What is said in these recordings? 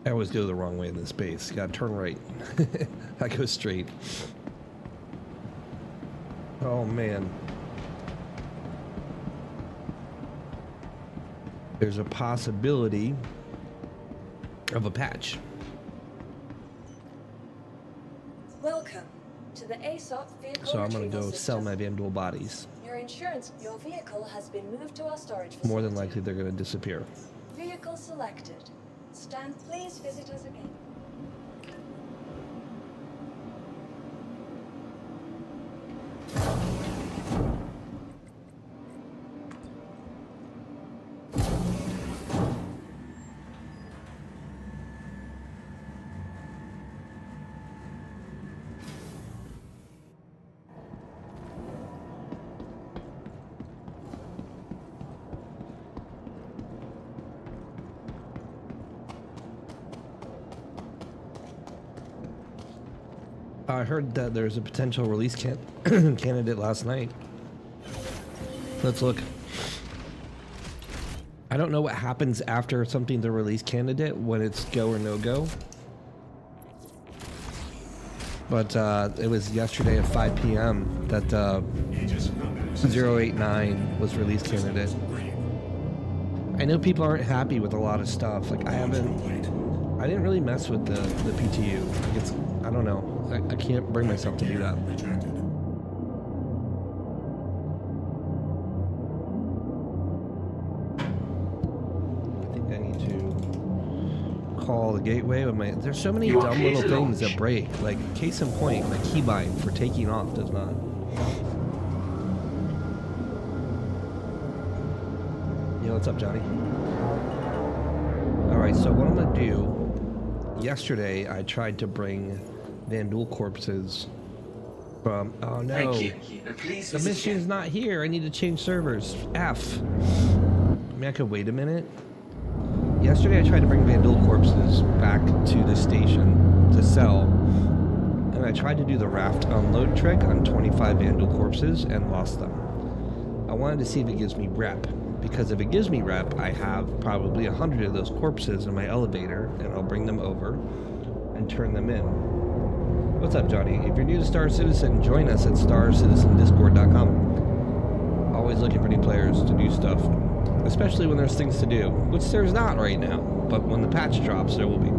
I always go the wrong way in this space. Gotta turn right. I go straight. Oh man. There's a possibility of a patch. Welcome to the ASOP vehicle. So I'm gonna retrieval go system. sell my Vandal bodies. Your vehicle has been moved to our storage facility. More than likely they're gonna disappear. Vehicle selected. Stan, please visit us again. I heard that there's a potential release candidate last night. Let's look. I don't know what happens after something's a release candidate, when it's go or no go. But it was yesterday at 5 p.m. that 089 was release candidate. I know people aren't happy with a lot of stuff. Like I didn't really mess with the PTU. Like it's, I don't know. I can't bring myself to do that. I think I need to call the gateway with my. There's so many dumb little things that break. Like case in point, my keybind for taking off does not. Yo, what's up, Johnny? All right, so what I'm gonna do. Yesterday, I tried to bring Vandal corpses from. Oh no! The mission's not here. I need to change servers. F. I mean, I could wait a minute. Yesterday, I tried to bring Vandal corpses back to the station to sell, and I tried to do the raft unload trick on 25 Vandal corpses and lost them. I wanted to see if it gives me rep. Because if it gives me rep, I have probably 100 of those corpses in my elevator, and I'll bring them over and turn them in. What's up, Johnny? If you're new to Star Citizen, join us at starcitizendiscord.com. Always looking for new players to do stuff, especially when there's things to do, which there's not right now, but when the patch drops, there will be.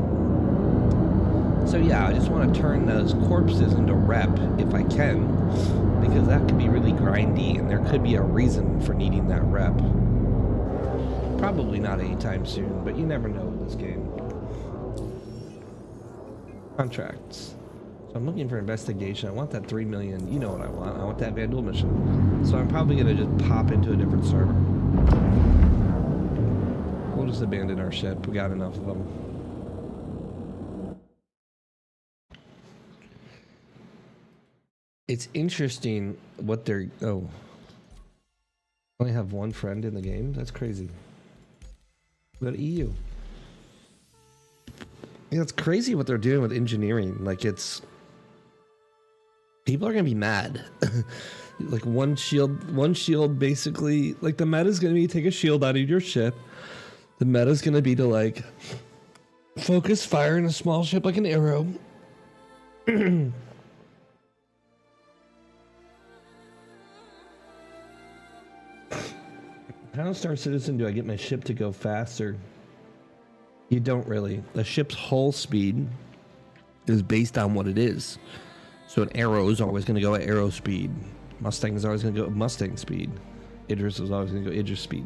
So yeah, I just want to turn those corpses into rep if I can, because that could be really grindy, and there could be a reason for needing that rep. Probably not anytime soon, but you never know with this game. Contracts. So I'm looking for investigation. I want that 3 million. You know what I want. I want that Vandal mission. So I'm probably going to just pop into a different server. We'll just abandon our ship. We got enough of them. It's interesting what they're... Oh. I only have one friend in the game? That's crazy. Go to EU. Yeah, it's crazy what they're doing with engineering. Like, it's... People are gonna be mad. Like, one shield basically... Like, the meta's gonna be take a shield out of your ship. The meta's gonna be to, like... Focus fire in a small ship like an arrow. How in Star Citizen do I get my ship to go faster? You don't really. The ship's hull speed is based on what it is. So an arrow is always going to go at arrow speed. Mustang is always going to go at Mustang speed. Idris is always going to go Idris speed.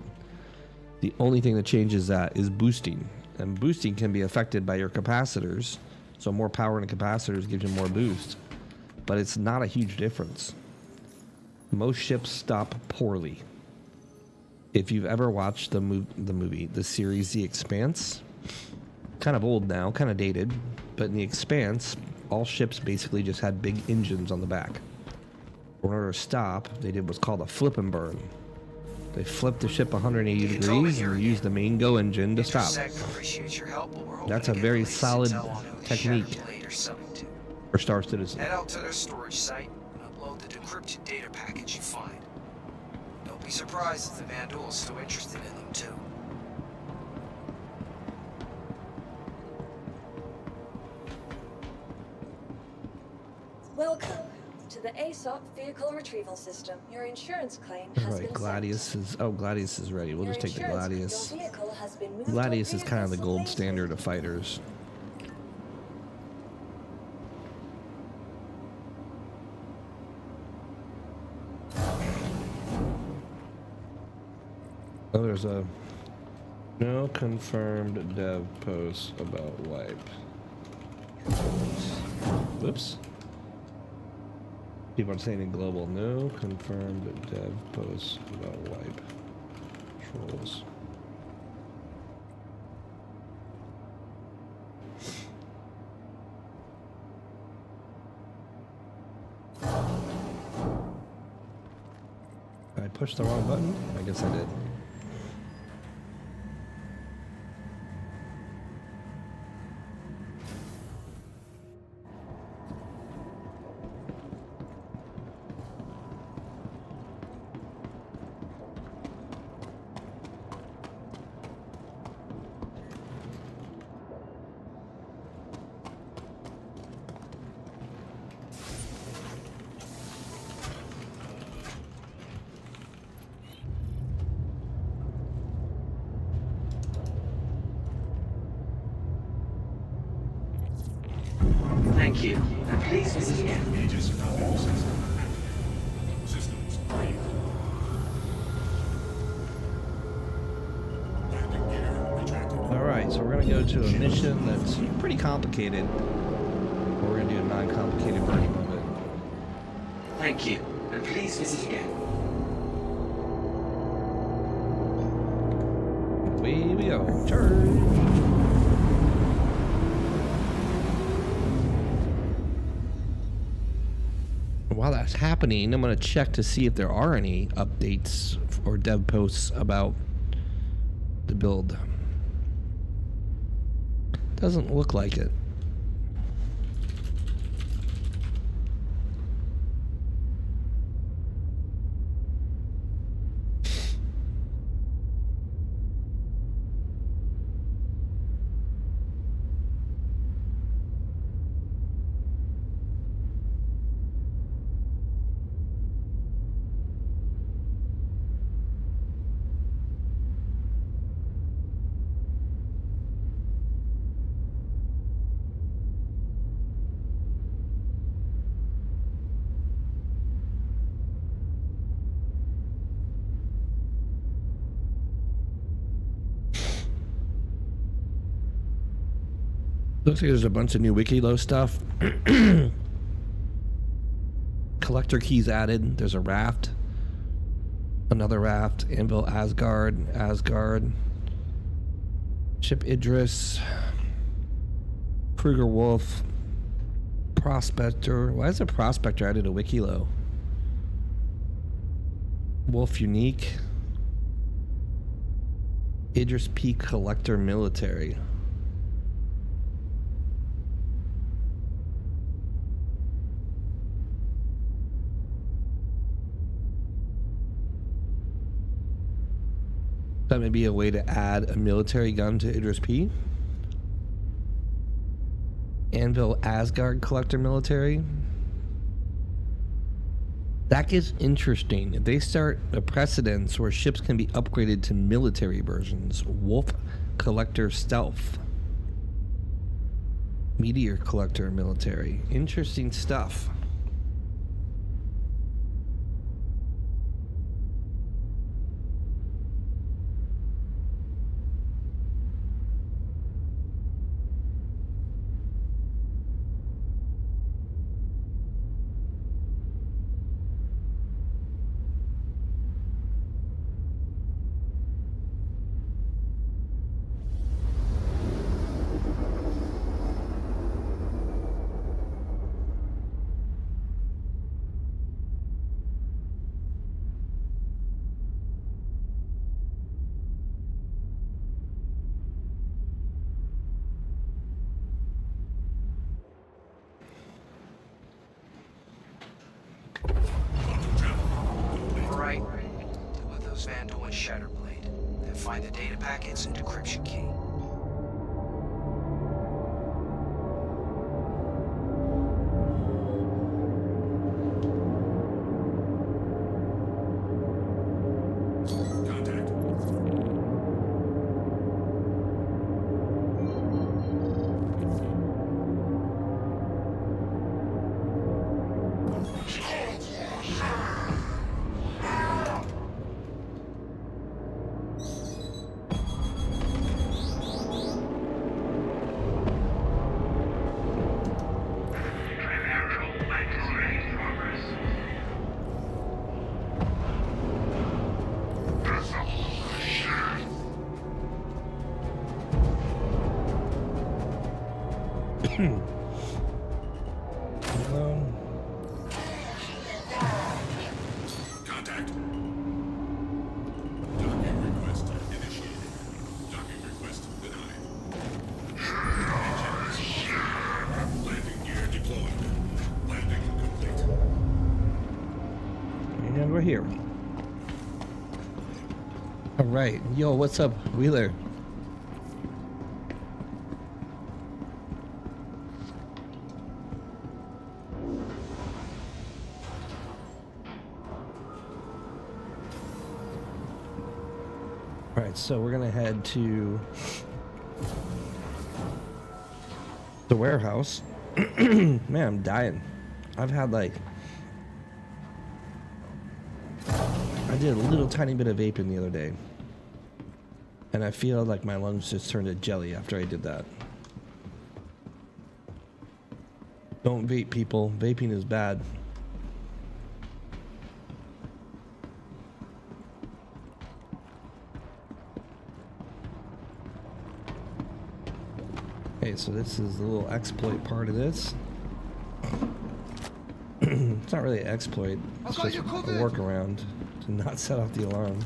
The only thing that changes that is boosting. And boosting can be affected by your capacitors. So more power in the capacitors gives you more boost. But it's not a huge difference. Most ships stop poorly. If you've ever watched the series The Expanse, kind of old now, kind of dated, but in The Expanse, all ships basically just had big engines on the back. In order to stop, they did what's called a flip and burn. They flipped the ship 180 degrees and used the main go engine to stop. That's a very solid technique for Star Citizen. Head out to their storage site and upload the decrypted data package you find. Don't be surprised if the Vandal is still interested in them too. Welcome to the ASOP Vehicle Retrieval System. Your insurance claim All has right, been Gladius is. Oh, Gladius is ready. We'll Your just take the insurance- Gladius. Your vehicle has been moved Gladius to a is kind of the gold previously standard of fighters. Oh, there's a no confirmed dev post about wipe. Whoops. People are saying in global, no confirmed dev posts about wipe trolls. I pushed the wrong button? I guess I did. Thank you. And please visit again. Aegis Foundry System. Systems brief. Landing gear rejected. Alright, so we're gonna go to a mission that's pretty complicated. But we're gonna do a non-complicated version of it. Thank you. And please visit again. Away we go. Charge! While that's happening, I'm going to check to see if there are any updates or dev posts about the build. Doesn't look like it. Looks like there's a bunch of new Wikilo stuff. Collector keys added. There's a raft. Another raft. Anvil Asgard. Ship Idris. Kruger Wolf. Prospector. Why is a Prospector added to Wikilo? Wolf Unique. Idris P. Collector Military. That may be a way to add a military gun to Idris P. Anvil Asgard Collector Military. That gets interesting. If they start a precedence where ships can be upgraded to military versions. Wolf Collector Stealth. Meteor Collector Military. Interesting stuff. Right. Deal with those Vandal and Shatterblade. Then find the data packets and decryption key. Um, Contact. Docking request initiated. Docking request denied. Landing gear deployed. Landing complete. and we're here. All right. Yo, what's up, Wheeler? All right, so we're gonna head to the warehouse. Man, I'm dying. I've had like, I did a little tiny bit of vaping the other day, and I feel like my lungs just turned to jelly after I did that. Don't vape, people. Vaping is bad. Okay, so this is the little exploit part of this. It's not really an exploit. It's just a workaround to not set off the alarm.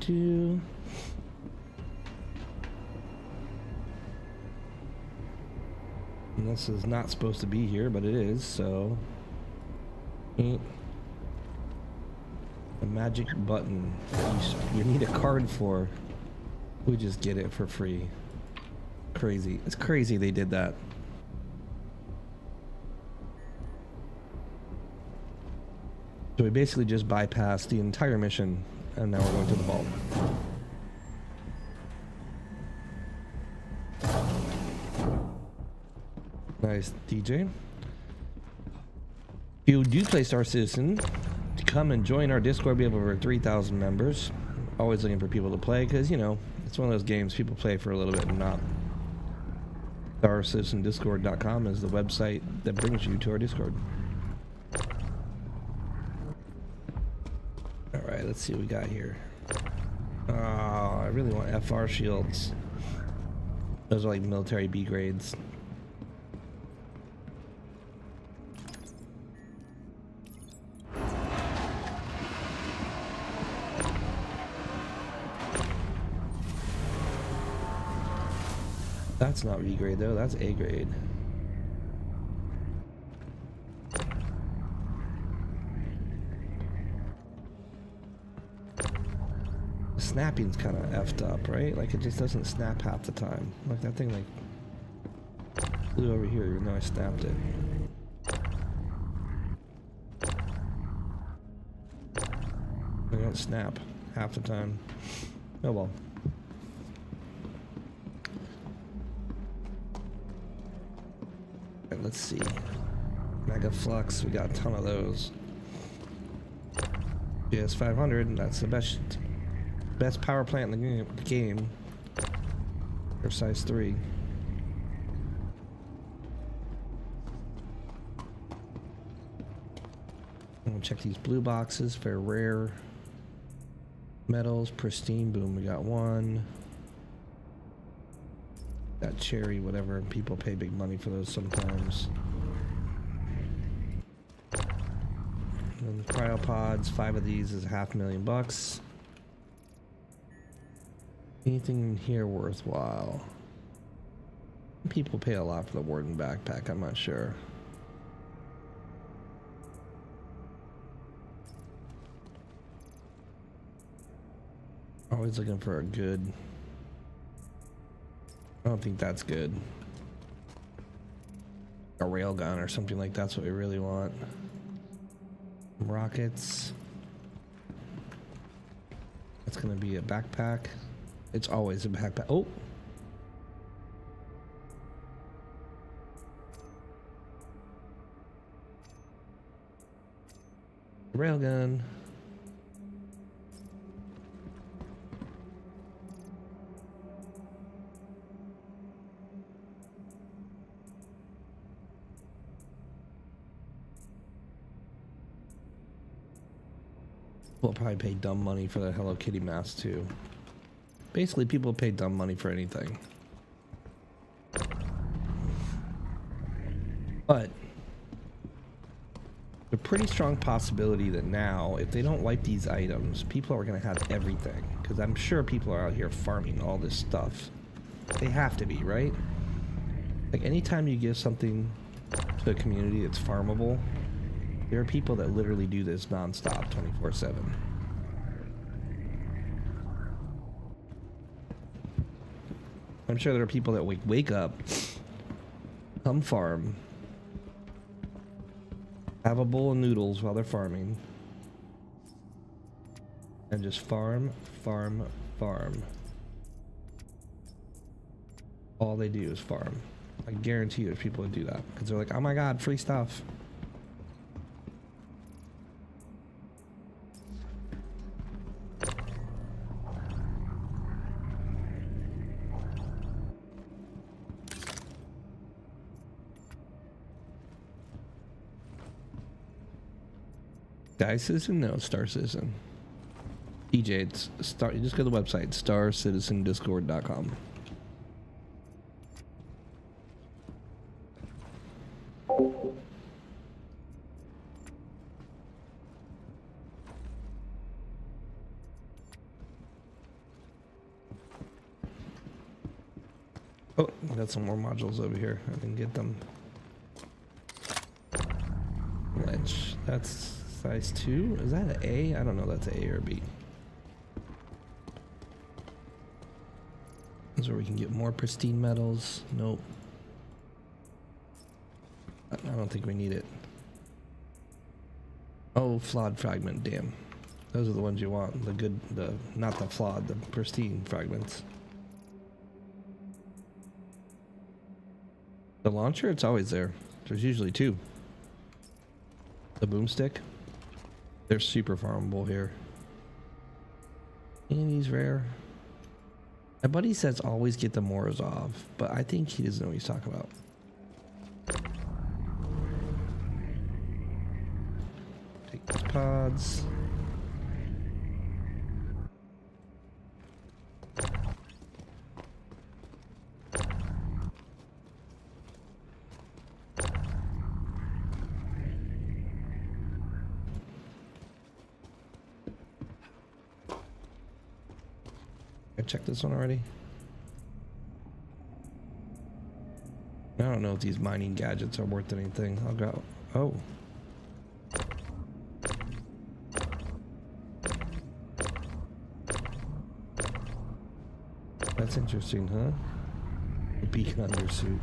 Do. And this is not supposed to be here, but it is, so. A magic button that you need a card for. We just get it for free. Crazy. It's crazy they did that. So we basically just bypassed the entire mission, and now we're going to the vault. Nice, DJ. If you do play Star Citizen, to come and join our Discord. We have over 3,000 members. Always looking for people to play, because, you know, it's one of those games people play for a little bit and not. StarCitizenDiscord.com is the website that brings you to our Discord. Alright, let's see what we got here. Oh, I really want FR shields. Those are like military B grades. That's not B grade though, that's A grade. The snapping's kind of effed up, right? Like it just doesn't snap half the time. Like that thing like flew over here even though I snapped it. They don't snap half the time. Oh well. Right, let's see. Mega Flux, we got a ton of those. PS500, that's the best power plant in the game. For size 3. We'll check these blue boxes for rare metals, pristine. Boom, we got one. That cherry, whatever. People pay big money for those sometimes. And cryopods, 5 of these is $500,000. Anything in here worthwhile? People pay a lot for the Warden backpack, I'm not sure. Always looking for a good. I don't think that's good. A railgun or something like that's what we really want. Rockets. That's gonna be a backpack. It's always a backpack. Oh! Railgun. We'll probably pay dumb money for the Hello Kitty mask too. Basically, people pay dumb money for anything. But a pretty strong possibility that now, if they don't wipe these items, people are going to have everything. Because I'm sure people are out here farming all this stuff. They have to be, right? Like, anytime you give something to a community that's farmable, there are people that literally do this nonstop, 24/7. I'm sure there are people that wake up, come farm, have a bowl of noodles while they're farming, and just farm. All they do is farm. I guarantee you there's people that do that because they're like, oh my god, free stuff. Guy Citizen? No, Star Citizen. DJ, it's Star. You just go to the website, starcitizendiscord.com. Oh, I got some more modules over here. I can get them. Ledge. That's size 2. Is that an A? I don't know. That's A or B. This is where we can get more pristine metals. Nope. I don't think we need it. Oh, flawed fragment. Damn. Those are the ones you want. The good, not the flawed, the pristine fragments. The launcher, it's always there. There's usually 2. The boomstick, they're super farmable here. And he's rare. My buddy says always get the Morozov, but I think he doesn't know what he's talking about. Take these pods. Check this one already. I don't know if these mining gadgets are worth anything. I'll go. Oh. That's interesting, huh? A beacon on your suit.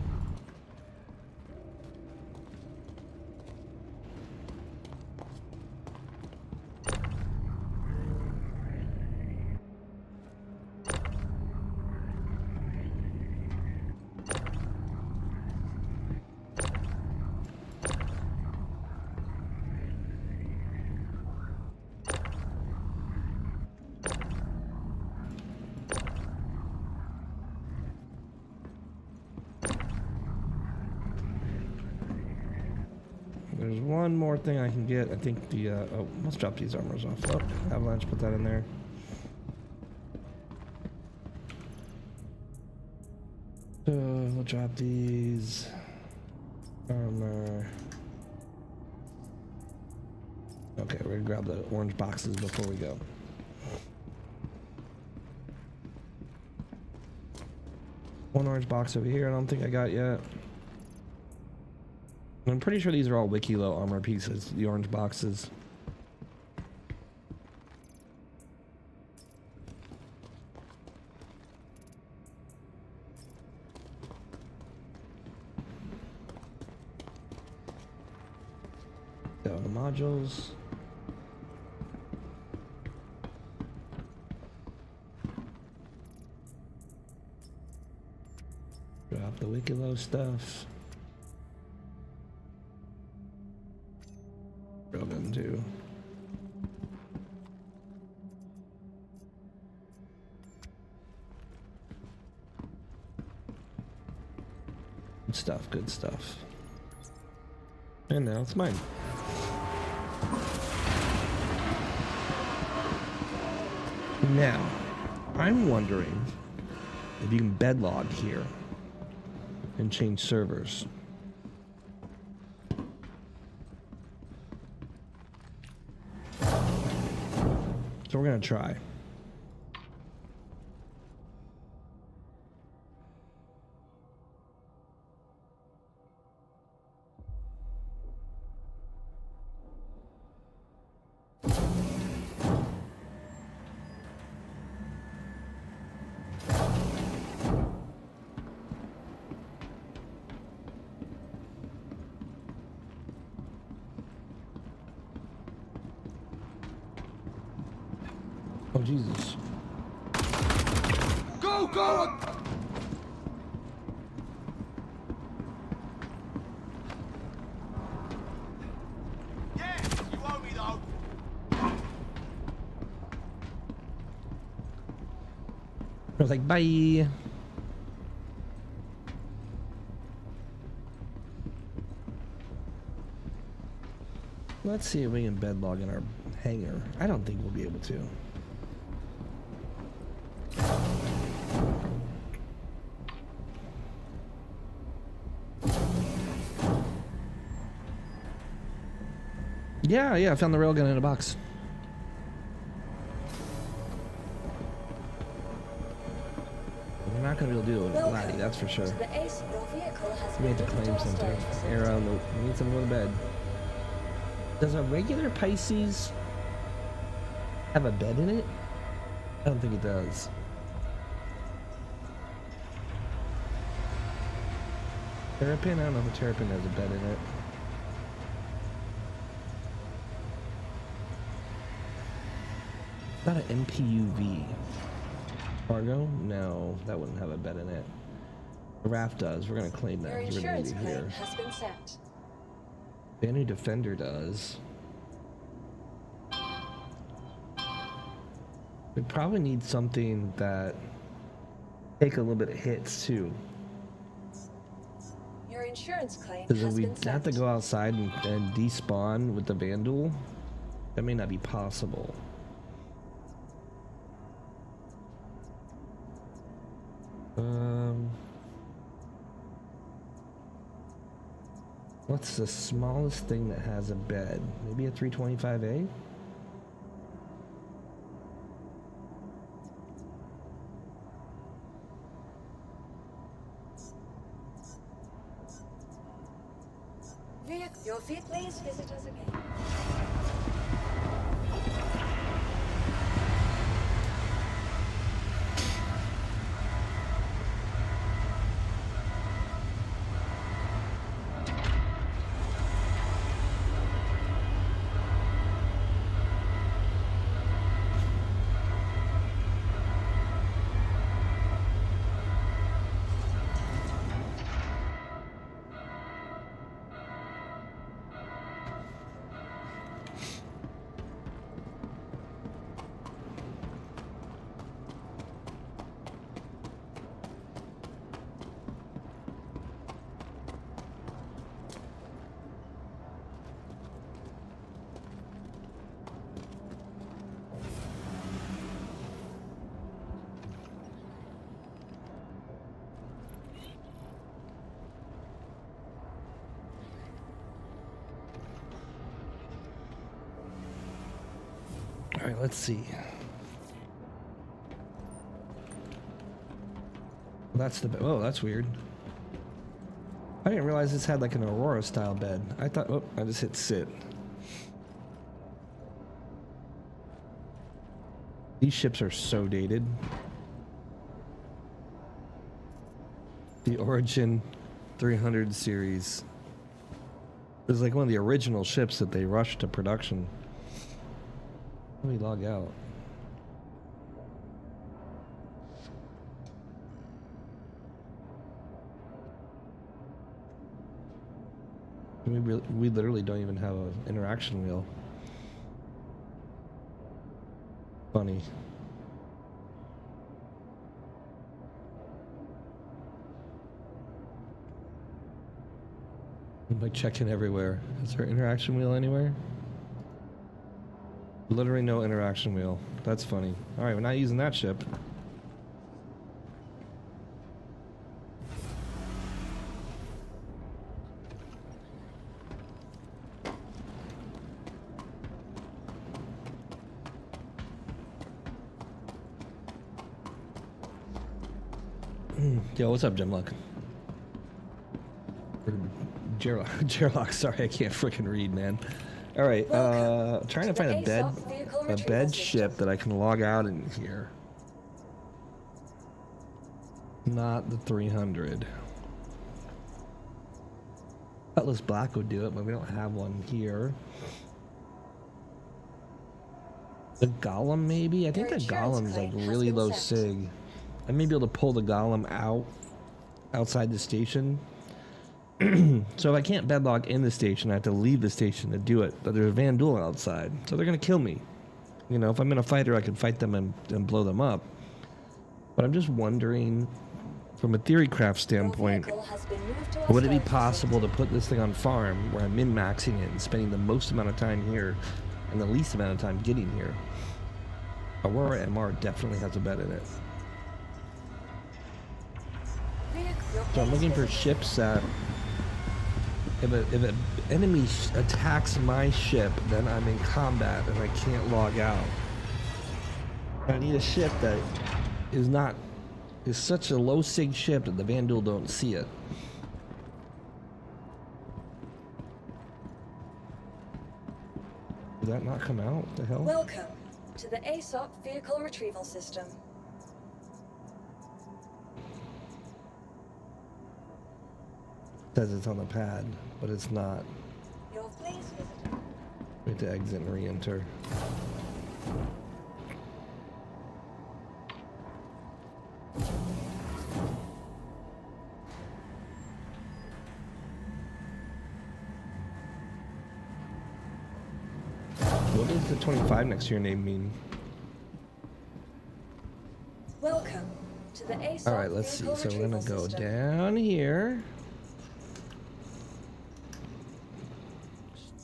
There's one more thing I can get. I think the oh, let's drop these armors off. Oh, Avalanche, put that in there. So we'll drop these armor. Okay, we're gonna grab the orange boxes before we go. One orange box over here. I don't think I got yet. I'm pretty sure these are all Wikilo armor pieces, the orange boxes. So the modules. Drop the Wikilo stuff. Drop them too. Good stuff, good stuff. And now it's mine. Now, I'm wondering if you can bedlog here and change servers. So we're gonna try. Oh, Jesus. Go, go! Yes, you owe me though. I was like, bye. Let's see if we can bedlog in our hangar. I don't think we'll be able to. Yeah, I found the railgun in a box. We're not gonna be able to do it with Laddie, that's for sure. To the ASOP, your vehicle has We been need to claim moved to our something. storage facility. Arrow, nope. We need something to go to bed. Does a regular Pisces have a bed in it? I don't think it does. Terrapin? I don't know if a Terrapin has a bed in it. Not an MPUV. Cargo? No, that wouldn't have a bed in it. The raft does. We're gonna claim that. Your We're gonna insurance leave it claim here. has been sent. Banner Defender does. We probably need something that take a little bit of hits too. Your insurance claim Because if has we been have sent. to go outside and despawn with the Vandal, that may not be possible. What's the smallest thing that has a bed? Maybe a 325A? Your feet, please visit us again. All right, let's see. That's the bed. Oh, that's weird. I didn't realize this had like an Aurora style bed. I thought, oh, I just hit sit. These ships are so dated. The Origin 300 series is like one of the original ships that they rushed to production. How do we log out? We literally don't even have an interaction wheel. Funny. I'm like checking everywhere. Is there an interaction wheel anywhere? Literally no interaction wheel. That's funny. All right, we're not using that ship. Yo, what's up, Gemlock? Or Gerlock, sorry, I can't freaking read, man. All right, trying to find a bed ship that I can log out in here. Not the 300. Cutlass Black would do it, but we don't have one here. The Golem, maybe? I think the Golem's like really low sig. I may be able to pull the Golem outside the station. So if I can't bedlock in the station, I have to leave the station to do it. But there's a Vanduul outside, so they're gonna kill me. You know, if I'm in a fighter, I can fight them and blow them up. But I'm just wondering, from a theorycraft standpoint, would it be possible to put this thing on farm where I'm min-maxing it and spending the most amount of time here and the least amount of time getting here? Aurora MR definitely has a bed in it. So I'm looking for ships that, if an enemy attacks my ship, then I'm in combat and I can't log out. I need a ship that is such a low sig ship that the Vanduul don't see it. Did that not come out? What the hell? Welcome to the ASOP Vehicle Retrieval System. It says it's on the pad, but it's not. You're please visiting. We have to exit and re-enter. What does the 25 next to your name mean? Welcome to the ASOP All right, let's see. Vehicle So we're gonna Retrieval go System. down here.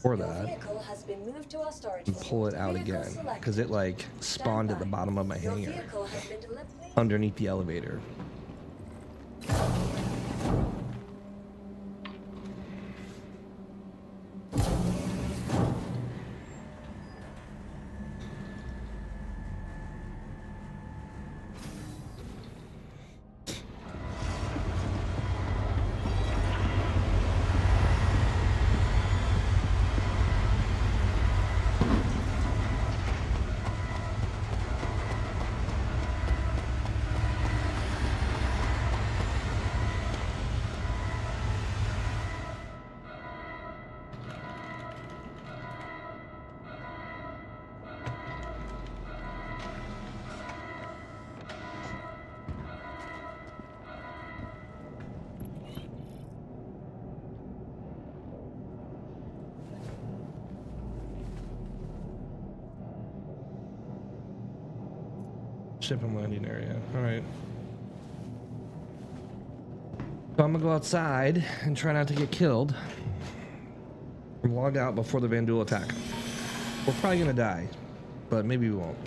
For Your that. vehicle has been moved to our storage And pull it out Vehicle again selected. because it like spawned at the Stand by. bottom of my Your hangar vehicle has been delivered. underneath the elevator. Ship and landing area. All right. So I'm gonna go outside and try not to get killed. And log out before the Vanduul attack. We're probably gonna die, but maybe we won't.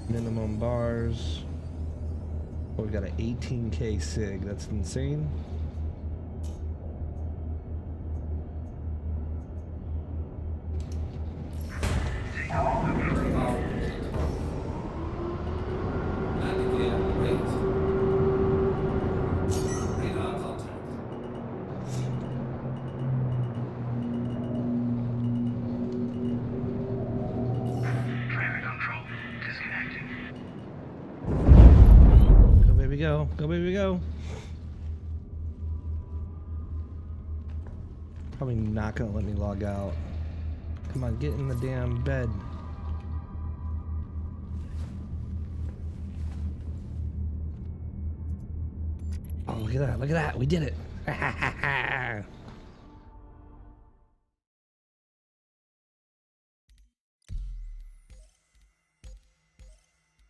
Minimum bars. Oh, we got an 18K sig. That's insane. Go baby go. Go baby go. Probably not gonna let me log out. Come on, get in the damn bed. Oh, look at that. Look at that. We did it.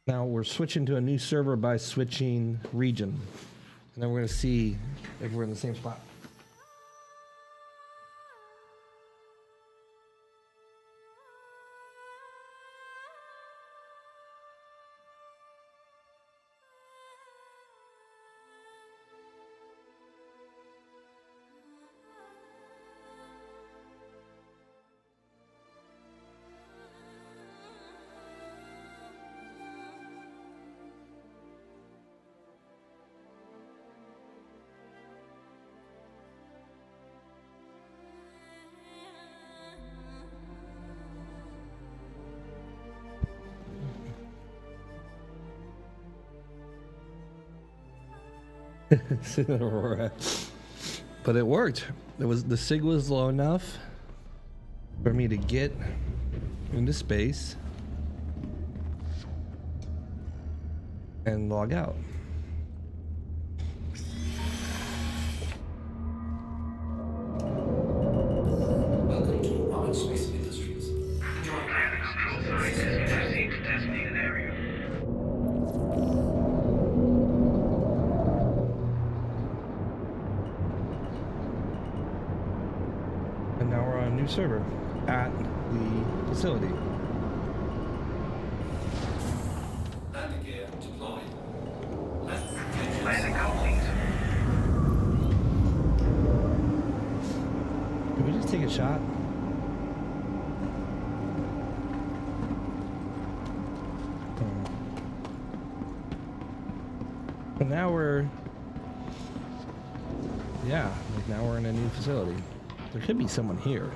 Now we're switching to a new server by switching region. And then we're gonna see if we're in the same spot. But it worked. It was the sig was low enough for me to get into space and log out. Welcome to Rocket Space Industries. Your planning station scientists proceed to designate an area. And now we're on a new server at the facility. Landing gear deployed. Planning complete. Can we just take a shot? But now we're, yeah, like now we're in a new facility. There could be someone here.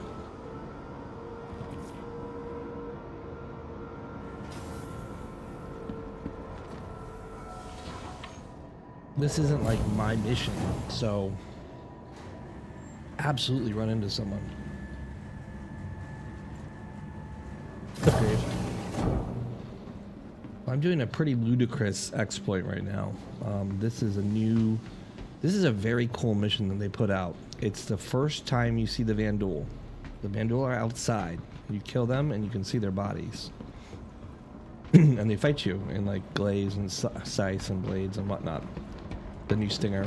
This isn't like my mission, so absolutely run into someone. Upgrade. I'm doing a pretty ludicrous exploit right now. This is a very cool mission that they put out. It's the first time you see the Vanduul. The Vanduul are outside. You kill them and you can see their bodies. And they fight you in like glaives and scythes and blades and whatnot. The new Stinger.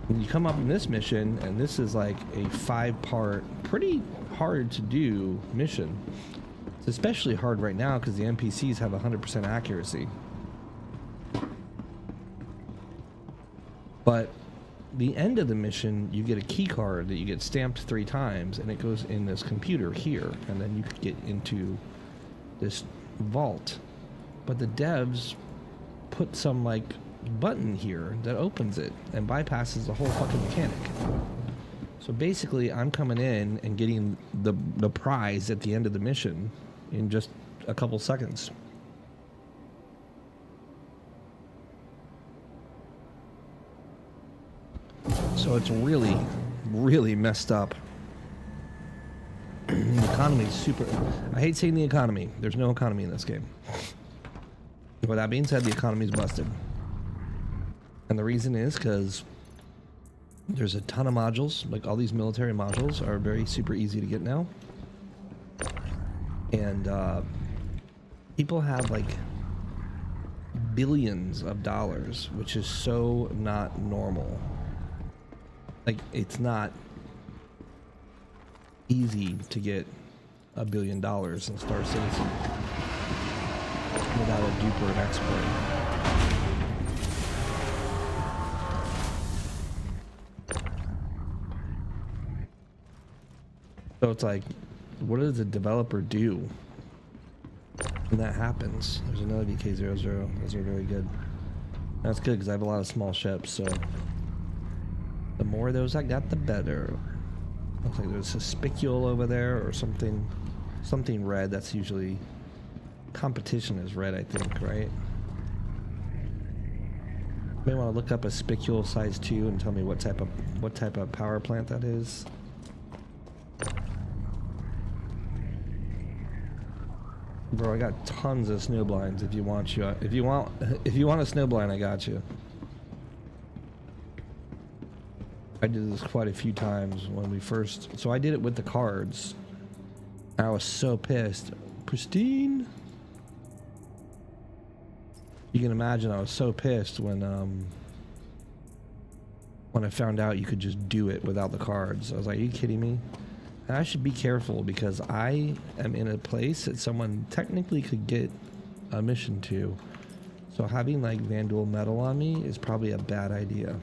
And you come up in this mission, and this is like a 5-part, pretty hard to do mission. It's especially hard right now because the NPCs have 100% accuracy. But the end of the mission, you get a key card that you get stamped 3 times, and it goes in this computer here, and then you could get into this vault. But the devs put some like button here that opens it and bypasses the whole fucking mechanic. So basically, I'm coming in and getting the prize at the end of the mission in just a couple seconds. So it's really, really messed up. The economy is super. I hate saying the economy. There's no economy in this game. With that being said, the economy is busted. And the reason is because there's a ton of modules. Like all these military modules are very super easy to get now. And people have like billions of dollars, which is so not normal. Like it's not easy to get $1 billion in Star Citizen without a duper and exploit. So it's like, what does a developer do when that happens? There's another VK00. Those are very good. That's good because I have a lot of small ships, so the more of those I got, the better. Looks like there's a spicule over there or something red. That's usually competition is red, I think, right? You may want to look up a spicule size 2 and tell me what type of power plant that is. Bro, I got tons of snow blinds. If you want a snow blind, I got you. I did this quite a few times when we first. So I did it with the cards. I was so pissed. Pristine. You can imagine I was so pissed when when I found out you could just do it without the cards. I was like, are you kidding me? And I should be careful because I am in a place that someone technically could get a mission to. So having like Vanduul metal on me is probably a bad idea.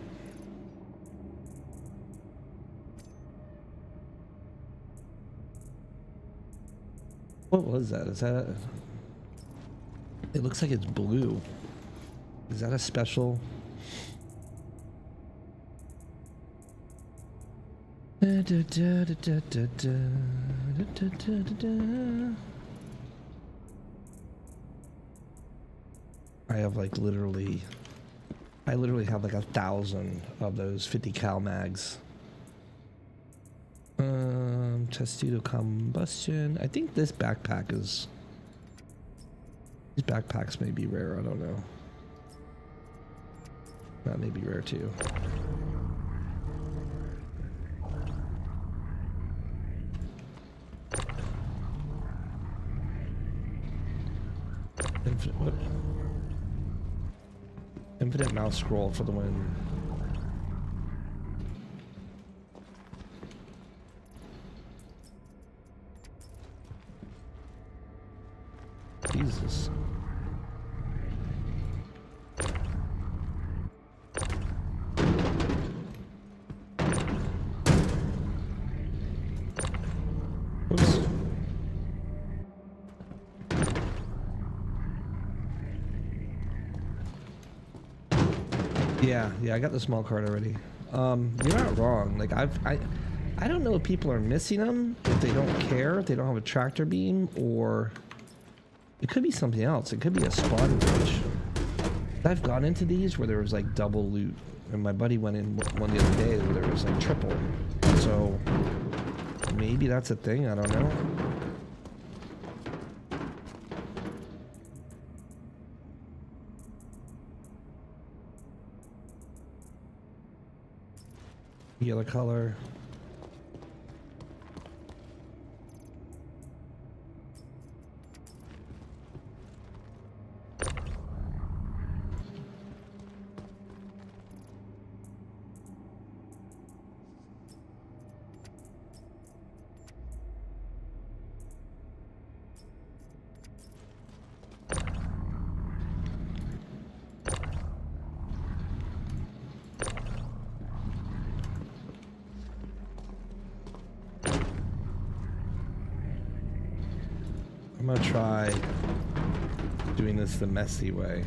What was that? Is that... It looks like it's blue. Is that a special... I have like literally... I literally have like 1,000 of those 50 cal mags. Testudo combustion. I think this backpack is... These backpacks may be rare, I don't know. That may be rare too. What? Infinite mouse scroll for the win. Jesus. Oops. Yeah, I got the small card already. You're not wrong. Like I don't know if people are missing them, if they don't care, if they don't have a tractor beam, or it could be something else. It could be a spawn glitch. I've gone into these where there was like double loot, and my buddy went in one the other day where there was like triple. So maybe that's a thing. I don't know. Yellow color. I'm gonna try doing this the messy way.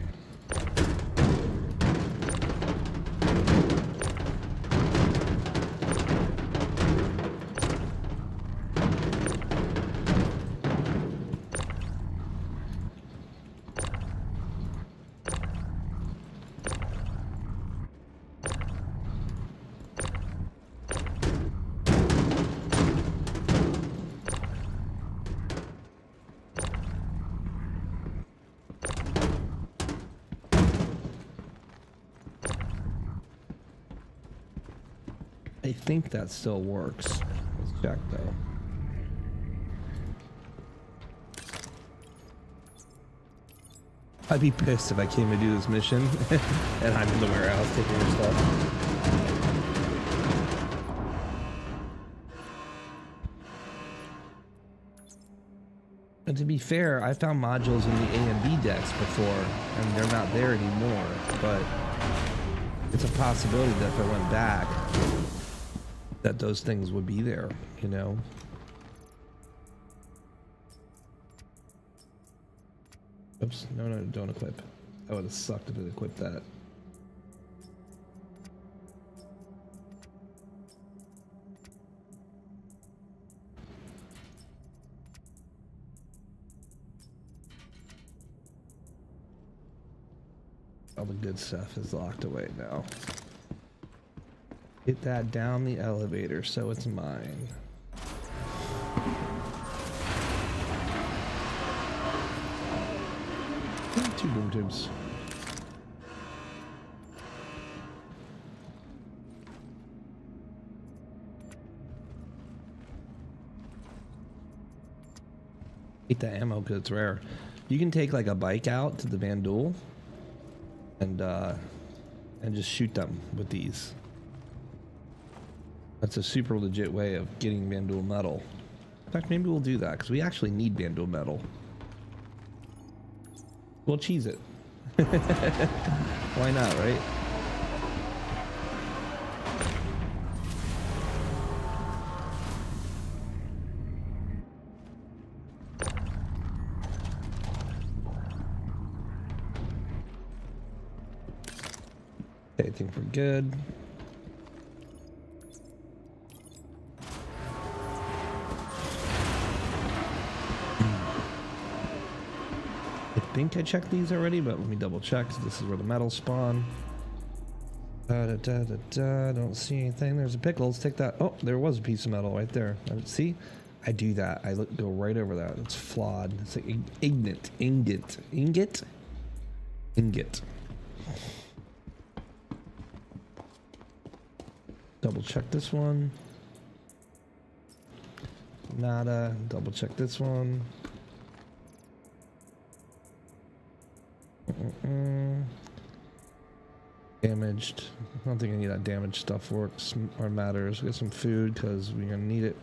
I think that still works. Let's check though. I'd be pissed if I came to do this mission and I'm in the warehouse taking your stuff. And to be fair, I found modules in the A and B decks before, and they're not there anymore, but it's a possibility that if I went back, that those things would be there, you know? Oops, no, don't equip. That would have sucked if it equipped that. All the good stuff is locked away now. Get that down the elevator so it's mine. 2 boom tubes. Eat the ammo because it's rare. You can take like a bike out to the Vanduul and just shoot them with these. That's a super legit way of getting Vanduul metal. In fact, maybe we'll do that because we actually need Vanduul metal. We'll cheese it. Why not, right? Okay, I think we're good. I think I checked these already, but let me double check. This is where the metals spawn. Don't see anything. There's a pickle. Let's take that. Oh, there was a piece of metal right there. See? I do that. I go right over that. It's flawed. It's like ingot. Double check this one. Nada. Double check this one. Damaged. I don't think any of that damaged stuff works or matters. We got some food because we're gonna need it.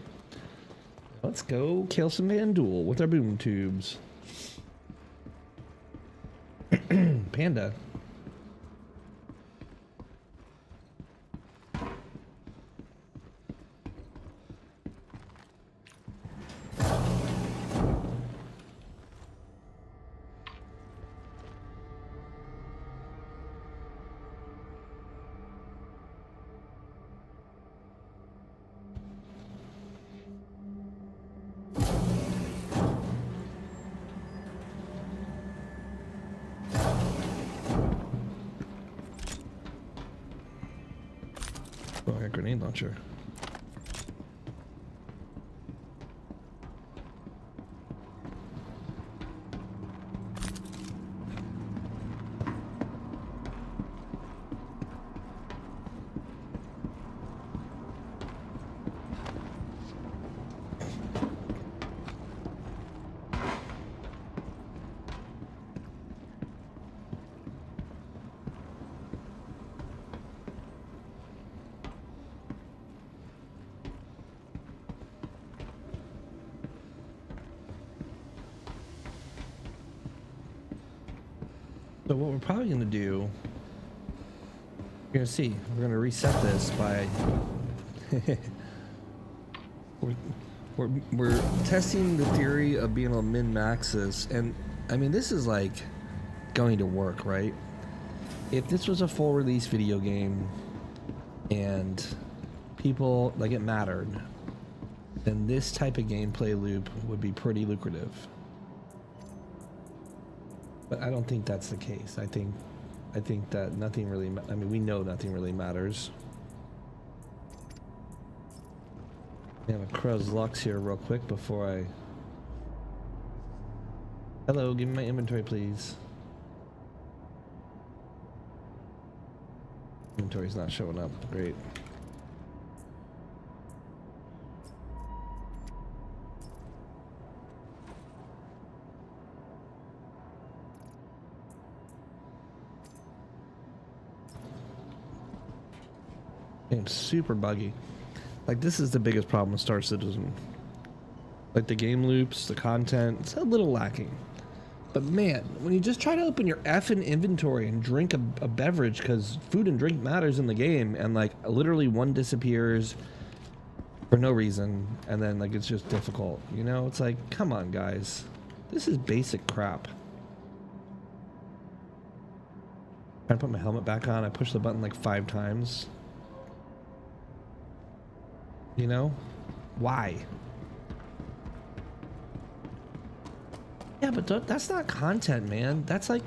Let's go kill some Vanduul with our boom tubes. Panda. Oh, I got a grenade launcher. So what we're probably going to do, you're going to see, we're going to reset this by, we're testing the theory of being able to min-max this, and I mean, this is like going to work, right? If this was a full release video game and people, like it mattered, then this type of gameplay loop would be pretty lucrative. But I don't think that's the case. I think that nothing really, I mean, we know nothing really matters. I have a Crow's Lux here real quick before I... Hello, give me my inventory, please. Inventory's not showing up. Great. Game's super buggy. Like, this is the biggest problem with Star Citizen. Like, the game loops, the content, it's a little lacking. But man, when you just try to open your effing inventory and drink a beverage, because food and drink matters in the game, and like literally one disappears for no reason, and then like it's just difficult, you know? It's like, come on guys, this is basic crap. Trying to put my helmet back on, I pushed the button like 5 times. You know? Why? Yeah, but that's not content, man. That's like...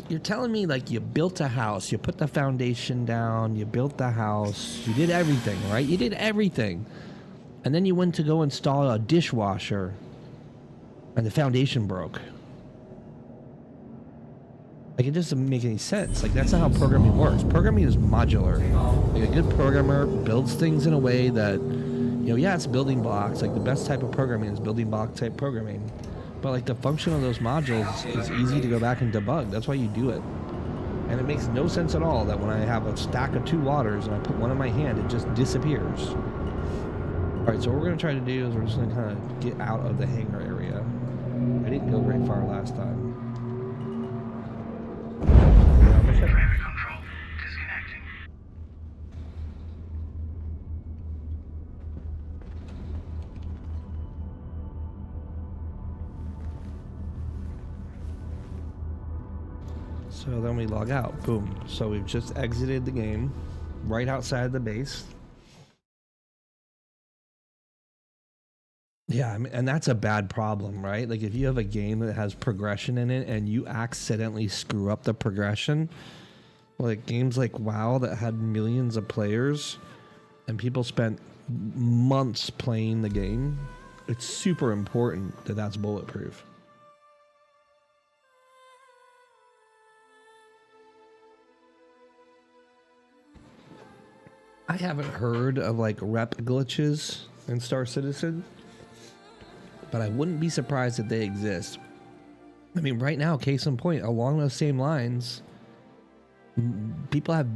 You're telling me, like, you built a house, you put the foundation down, you built the house, you did everything, right? You did everything. And then you went to go install a dishwasher, and the foundation broke. Like, it doesn't make any sense. Like, that's not how programming works. Programming is modular. Like, a good programmer builds things in a way that, you know, yeah, it's building blocks. Like, the best type of programming is building block type programming. But, like, the function of those modules is easy to go back and debug. That's why you do it. And it makes no sense at all that when I have a stack of 2 waters and I put one in my hand, it just disappears. Alright, so what we're going to try to do is we're just going to kind of get out of the hangar area. I didn't go very far last time. Traffic control disconnecting. So then we log out. Boom. So we've just exited the game right outside the base. Yeah, I mean, and that's a bad problem, right? Like if you have a game that has progression in it and you accidentally screw up the progression, like games like WoW that had millions of players and people spent months playing the game, it's super important that that's bulletproof. I haven't heard of like rep glitches in Star Citizen, but I wouldn't be surprised if they exist. I mean, right now, case in point, along those same lines, people have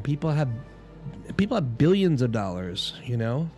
people have billions of dollars, you know?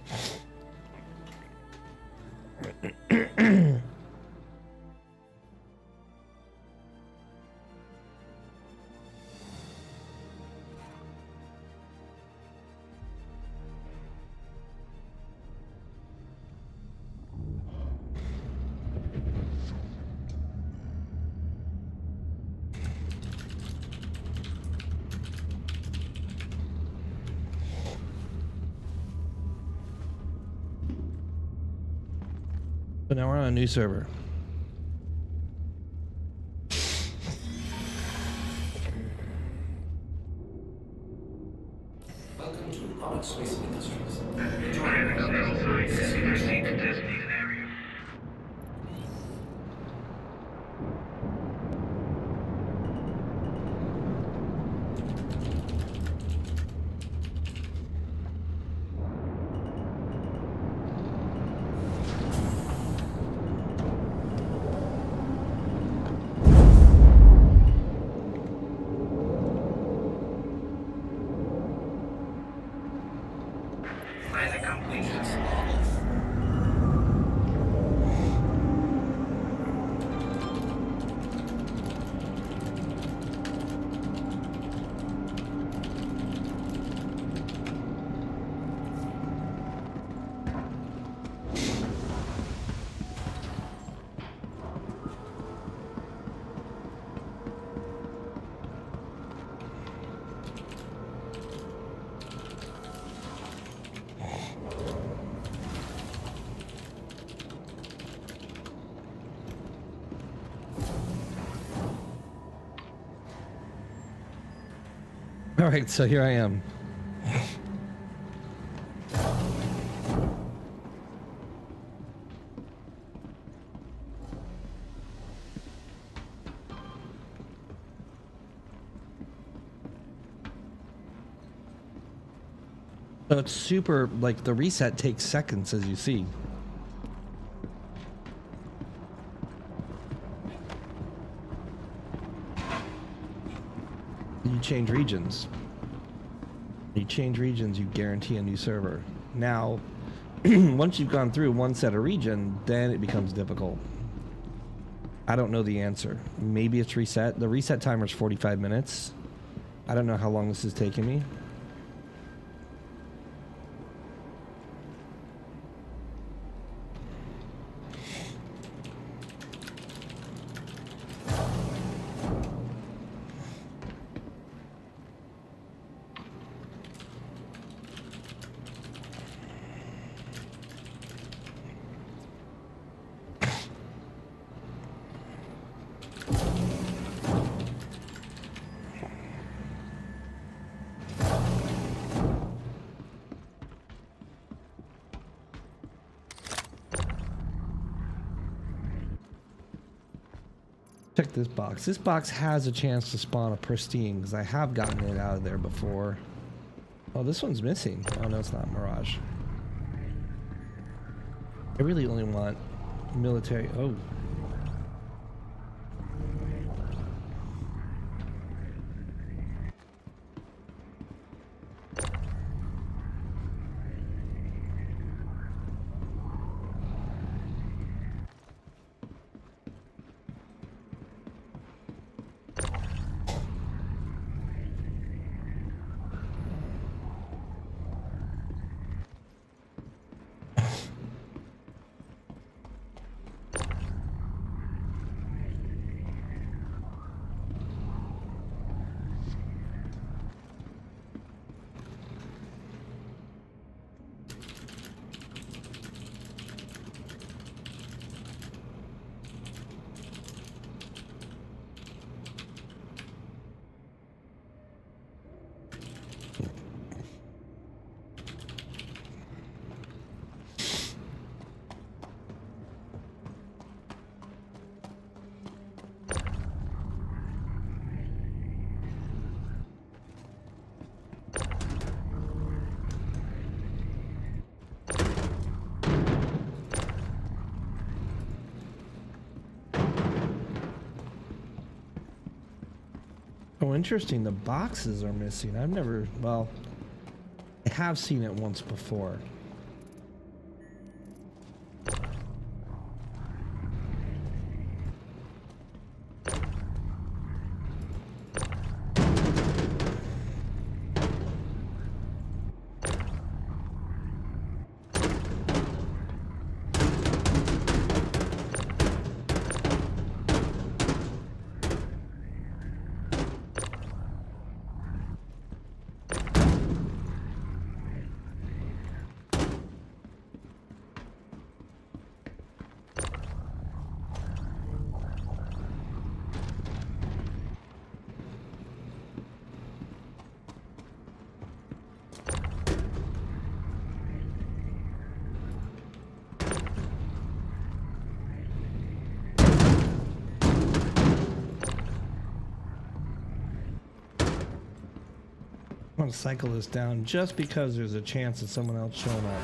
So now we're on a new server. Welcome to Rocket Space Industries. Traffic still signs. Proceed to designated area. Planning completed. All right, so here I am. So it's super, like the reset takes seconds, as you see. You change regions. You change regions, you guarantee a new server. Now, once you've gone through one set of region, then it becomes difficult. I don't know the answer. Maybe it's reset. The reset timer is 45 minutes. I don't know how long this is taking me. Check this box. This box has a chance to spawn a pristine because I have gotten it out of there before. Oh, this one's missing. Oh no, it's not Mirage. I really only want military. Oh. Oh, interesting. The boxes are missing. I've never, well, I have seen it once before. I want to cycle this down just because there's a chance of someone else showing up.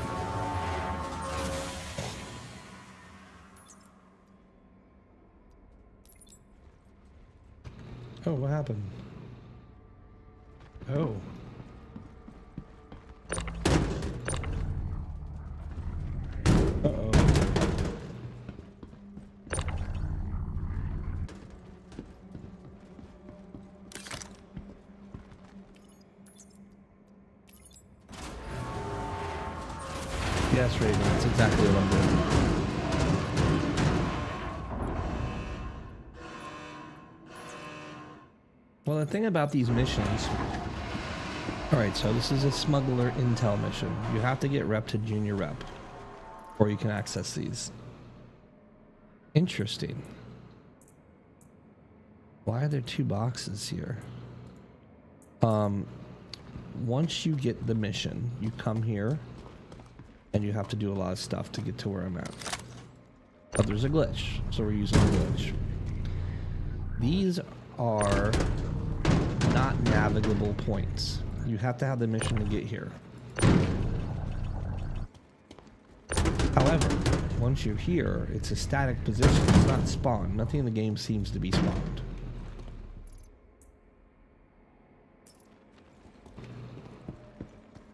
Oh, what happened? Oh. Uh-oh. Yes, Raven, that's exactly what I'm doing. Well, the thing about these missions... Alright, so this is a smuggler intel mission. You have to get rep to junior rep, or you can access these. Interesting. Why are there two boxes here? Once you get the mission, you come here, and you have to do a lot of stuff to get to where I'm at. But there's a glitch, so we're using a glitch. These are not navigable points. You have to have the mission to get here. However, once you're here, it's a static position. It's not spawned. Nothing in the game seems to be spawned.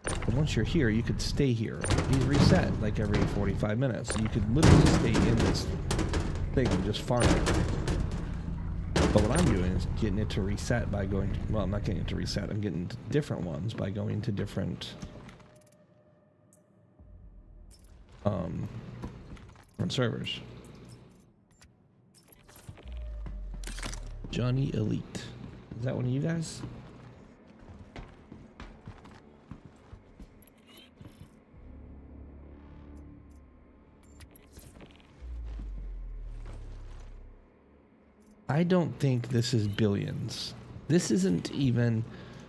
But once you're here, you could stay here. These reset like every 45 minutes. You could literally stay in this thing and just farm it. But what I'm doing is getting it to reset by going to, well, I'm not getting it to reset. I'm getting to different ones by going to different servers. Johnny Elite. Is that one of you guys? I don't think this is billions. This isn't even...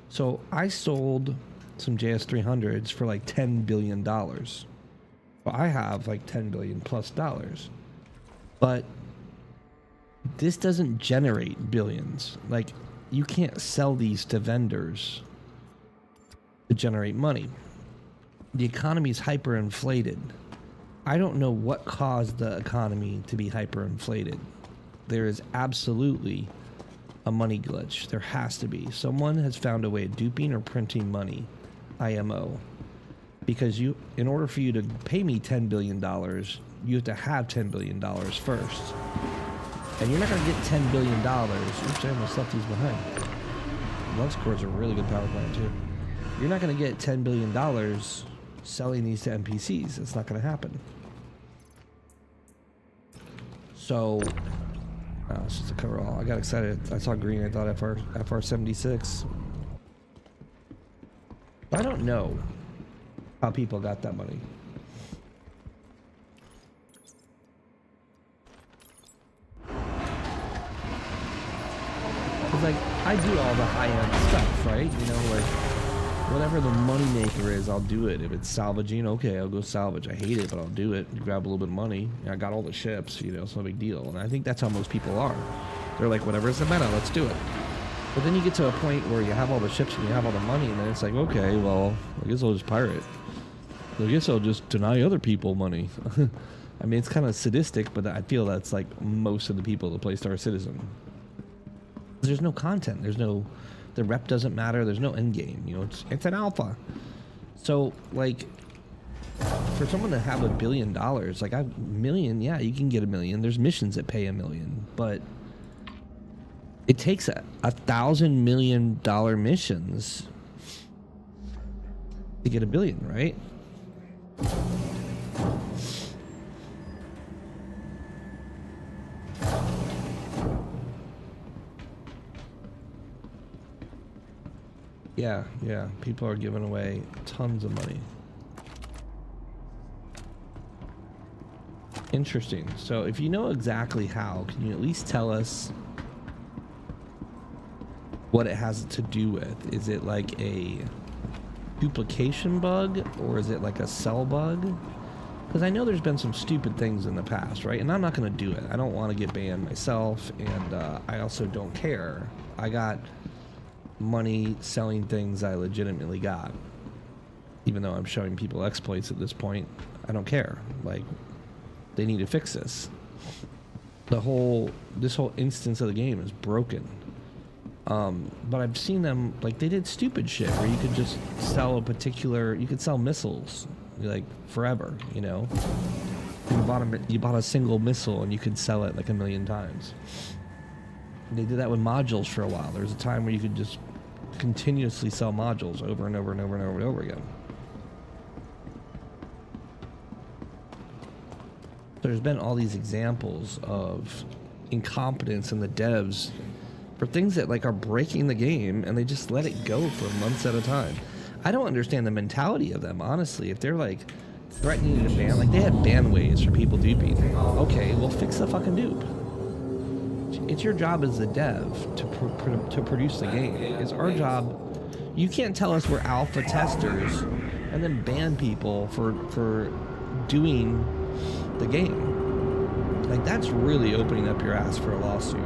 So I sold some JS300s for like $10 billion. Well, I have like $10 billion plus dollars. But this doesn't generate billions. Like, you can't sell these to vendors to generate money. The economy is hyperinflated. I don't know what caused the economy to be hyperinflated. There is absolutely a money glitch. There has to be. Someone has found a way of duping or printing money, IMO. Because in order for you to pay me $10 billion, you have to have $10 billion first. And you're not going to get $10 billion. Oops, I almost left these behind. Luxcor's a really good power plant, too. You're not going to get $10 billion selling these to NPCs. It's not going to happen. So, it's just a coverall. I got excited. I saw green. I thought FR76. I don't know how people got that money. Cause like I do all the high-end stuff, right? You know, like whatever the money maker is, I'll do it. If it's salvaging, okay, I'll go salvage. I hate it, but I'll do it. Grab a little bit of money. I got all the ships, you know, it's no big deal. And I think that's how most people are. They're like, whatever's the meta, let's do it. But then you get to a point where you have all the ships and you have all the money, and then it's like, okay, well, I guess I'll just pirate. I guess I'll just deny other people money. I mean, it's kind of sadistic, but I feel that's like most of the people that play Star Citizen. There's no content. The rep doesn't matter. There's no end game. You know, it's an alpha. So like, for someone to have $1 billion, like a million, yeah, you can get $1 million. There's missions that pay $1 million, but it takes $1,000 million missions to get $1 billion, right? Yeah, people are giving away tons of money. Interesting. So if you know exactly how, can you at least tell us what it has to do with? Is it like a duplication bug, or is it like a cell bug? Because I know there's been some stupid things in the past, right? And I'm not going to do it. I don't want to get banned myself, and I also don't care. I got money selling things I legitimately got. Even though I'm showing people exploits at this point, I don't care. Like, they need to fix this. This whole instance of the game is broken. But I've seen them, like, they did stupid shit where you could just sell you could sell missiles, like, forever, you know? You bought a single missile and you could sell it like 1 million times. They did that with modules for a while. There was a time where you could just continuously sell modules over and over and over and over and over again. There's been all these examples of incompetence in the devs for things that like are breaking the game, and they just let it go for months at a time. I don't understand the mentality of them, honestly. If they're like threatening to ban, like they have ban ways for people duping. Okay, well fix the fucking dupe. It's your job as the dev to produce the game. It's our job. You can't tell us we're alpha testers and then ban people for doing the game. Like, that's really opening up your ass for a lawsuit.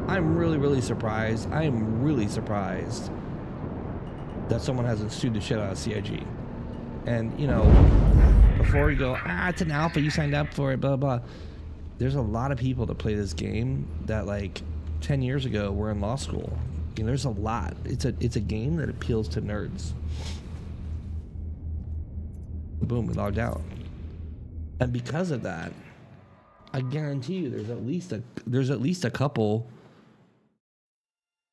I'm really, really surprised. I am really surprised that someone hasn't sued the shit out of CIG. And, you know, before you go, it's an alpha, you signed up for it, blah, blah. There's a lot of people that play this game that, like, 10 years ago were in law school. You know, there's a lot. It's a game that appeals to nerds. Boom, we logged out. And because of that, I guarantee you there's at least a couple,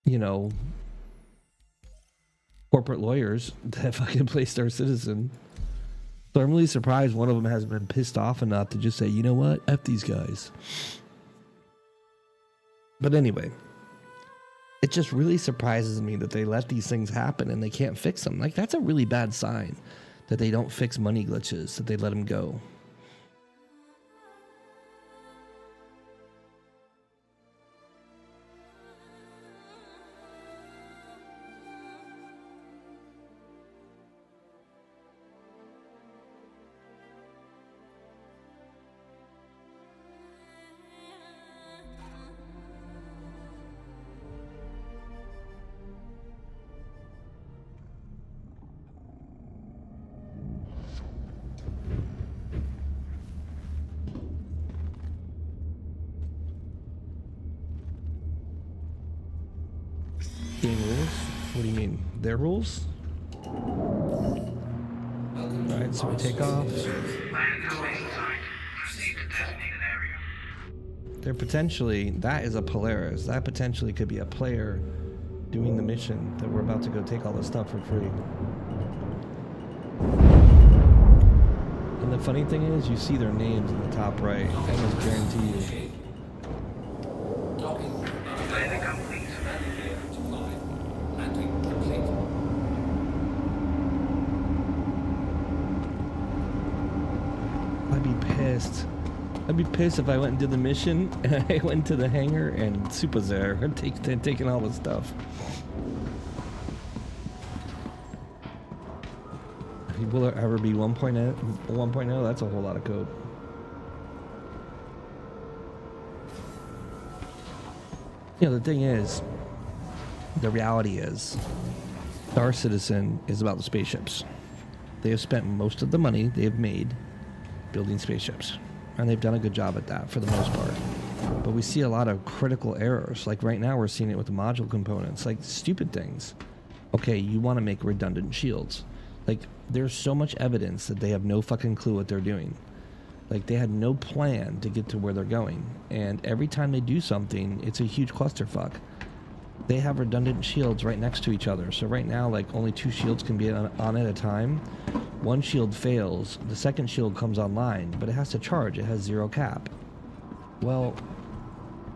you know, corporate lawyers that fucking play Star Citizen. So I'm really surprised one of them hasn't been pissed off enough to just say, you know what, F these guys. But anyway, it just really surprises me that they let these things happen and they can't fix them. Like, that's a really bad sign that they don't fix money glitches, that they let them go. What do you mean? Their rules? Alright, so we take off. They're potentially, that is a Polaris. That potentially could be a player doing the mission that we're about to go take all this stuff for free. And the funny thing is, you see their names in the top right. I almost guarantee you. Docking. Landing complete. Landing gear to fly. Landing complete. I'd be pissed. I'd be pissed if I went and did the mission and I went to the hangar and Supa's there and taking all the stuff. Will there ever be 1.0? 1.0? That's a whole lot of code. You know, the thing is, the reality is, Star Citizen is about the spaceships. They have spent most of the money they have made building spaceships. And they've done a good job at that for the most part. But we see a lot of critical errors. Like right now we're seeing it with the module components. Like stupid things. Okay, you want to make redundant shields. Like there's so much evidence that they have no fucking clue what they're doing. Like they had no plan to get to where they're going. And every time they do something, it's a huge clusterfuck. They have redundant shields right next to each other. So right now, like only 2 shields can be on at a time. One shield fails, the second shield comes online, but it has to charge, it has 0 cap. Well,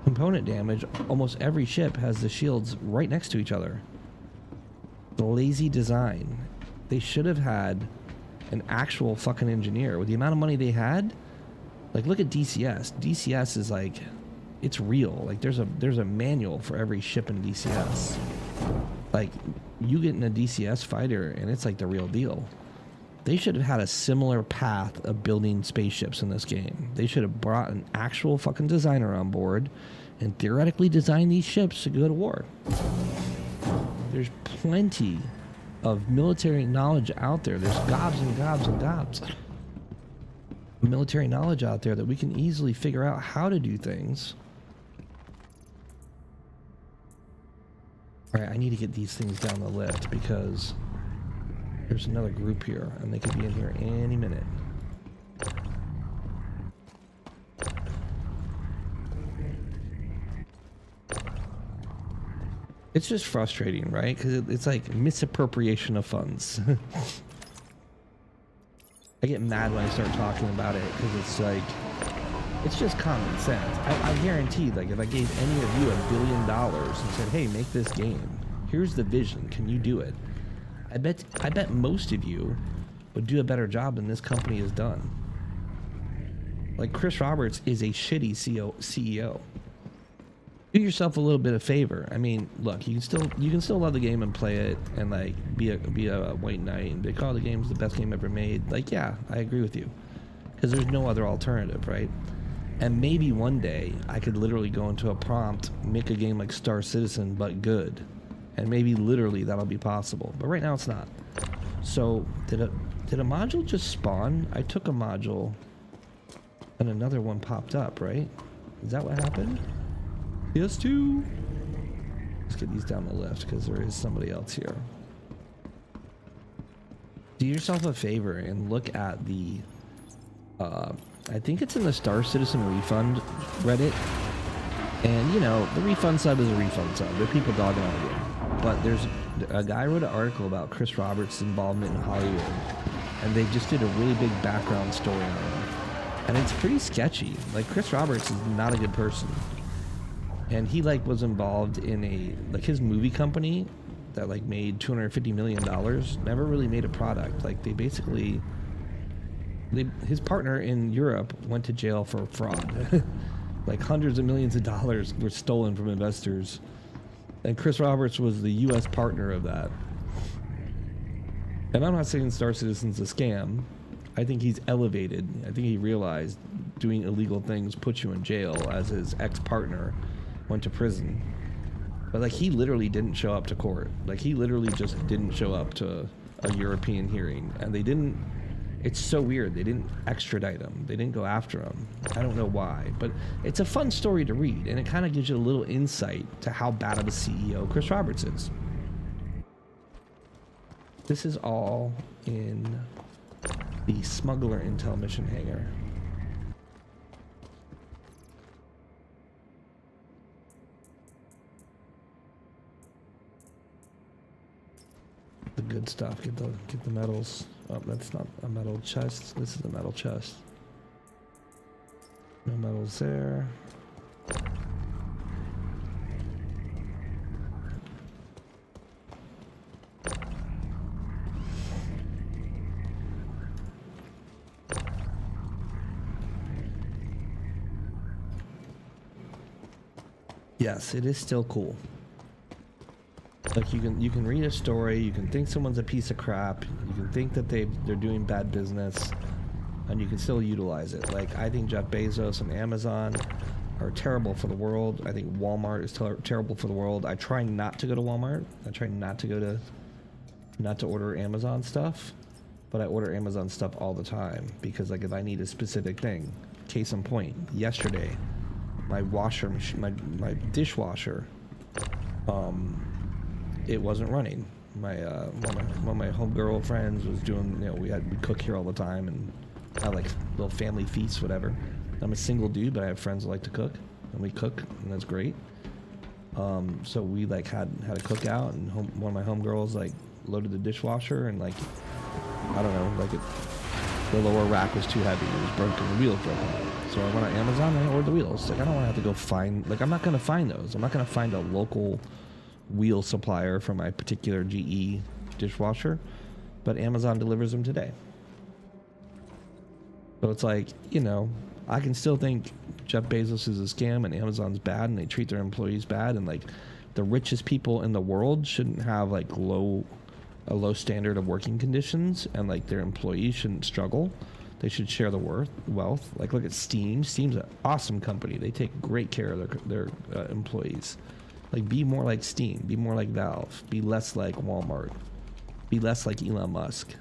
component damage, almost every ship has the shields right next to each other. The lazy design. They should have had an actual fucking engineer. With the amount of money they had, like look at DCS. DCS is like, it's real. Like there's a manual for every ship in DCS. Like you get in a DCS fighter and it's like the real deal. They should have had a similar path of building spaceships in this game. They should have brought an actual fucking designer on board and theoretically designed these ships to go to war. There's plenty of military knowledge out there. There's gobs and gobs and gobs of military knowledge out there that we can easily figure out how to do things. All right, I need to get these things down the lift because there's another group here, and they could be in here any minute. It's just frustrating, right? Because it's like misappropriation of funds. I get mad when I start talking about it because it's like, it's just common sense. I guarantee, like, if I gave any of you $1 billion and said, hey, make this game, here's the vision, can you do it? I bet most of you would do a better job than this company has done. Like Chris Roberts is a shitty CEO. Do yourself a little bit of favor. I mean, look, you can still love the game and play it and like be a white knight and be like, oh, the game's the best game ever made. Like, yeah, I agree with you, because there's no other alternative, right? And maybe one day I could literally go into a prompt, make a game like Star Citizen but good. And maybe literally that'll be possible. But right now it's not. So did a module just spawn? I took a module and another one popped up, right? Is that what happened? PS2. Let's get these down the lift because there is somebody else here. Do yourself a favor and look at the I think it's in the Star Citizen refund Reddit. And you know, the refund sub is a refund sub. There are people dogging on the game. But there's a guy wrote an article about Chris Roberts' involvement in Hollywood, and they just did a really big background story on him. And it's pretty sketchy. Like Chris Roberts is not a good person. And he like was involved in his movie company that like made $250 million, never really made a product. Like they basically, his partner in Europe went to jail for fraud. Like hundreds of millions of dollars were stolen from investors. And Chris Roberts was the U.S. partner of that. And I'm not saying Star Citizen's a scam. I think he's elevated. I think he realized doing illegal things puts you in jail, as his ex-partner went to prison. But like he literally didn't show up to court. Like he literally just didn't show up to a European hearing. And they didn't, it's so weird. They didn't extradite him. They didn't go after him. I don't know why, but it's a fun story to read, and it kind of gives you a little insight to how bad of a CEO Chris Roberts is. This is all in the smuggler intel mission hangar. The good stuff. Get the metals. Oh, that's not a metal chest. This is a metal chest. No metals there. Yes, it is still cool. Like you can read a story, you can think someone's a piece of crap, you can think that they're doing bad business, and you can still utilize it. Like I think Jeff Bezos and Amazon are terrible for the world. I think Walmart is terrible for the world. I try not to go to Walmart. I try not to order Amazon stuff, but I order Amazon stuff all the time because like if I need a specific thing, case in point, yesterday, my washer machine, my dishwasher, it wasn't running. My one of my homegirl friends was doing, we cook here all the time and have like little family feasts, whatever. I'm a single dude, but I have friends that like to cook, and we cook, and that's great. So we like had a cookout, and one of my homegirls like loaded the dishwasher, and like I don't know, like the lower rack was too heavy, it was broken, the wheels broken. So I went on Amazon and I ordered the wheels. Like I don't want to have to go find, like I'm not gonna find those. I'm not gonna find a local wheel supplier for my particular GE dishwasher, but Amazon delivers them today. So it's like, I can still think Jeff Bezos is a scam and Amazon's bad and they treat their employees bad, and like the richest people in the world shouldn't have like a low standard of working conditions, and like their employees shouldn't struggle. They should share the wealth. Like look at Steam. Steam's an awesome company. They take great care of their employees. Like be more like Steam. Be more like Valve. Be less like Walmart. Be less like Elon Musk.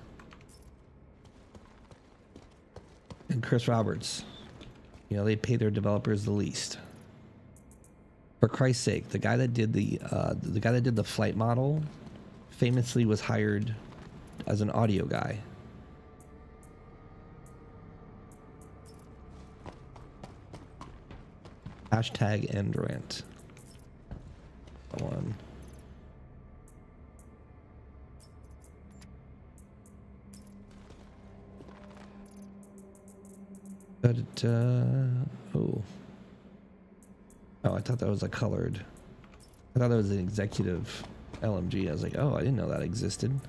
And Chris Roberts. They pay their developers the least. For Christ's sake, the guy that did the flight model famously was hired as an audio guy. Hashtag end rant. One. But oh, I thought that was a colored. I thought that was an executive LMG. I was like, oh, I didn't know that existed.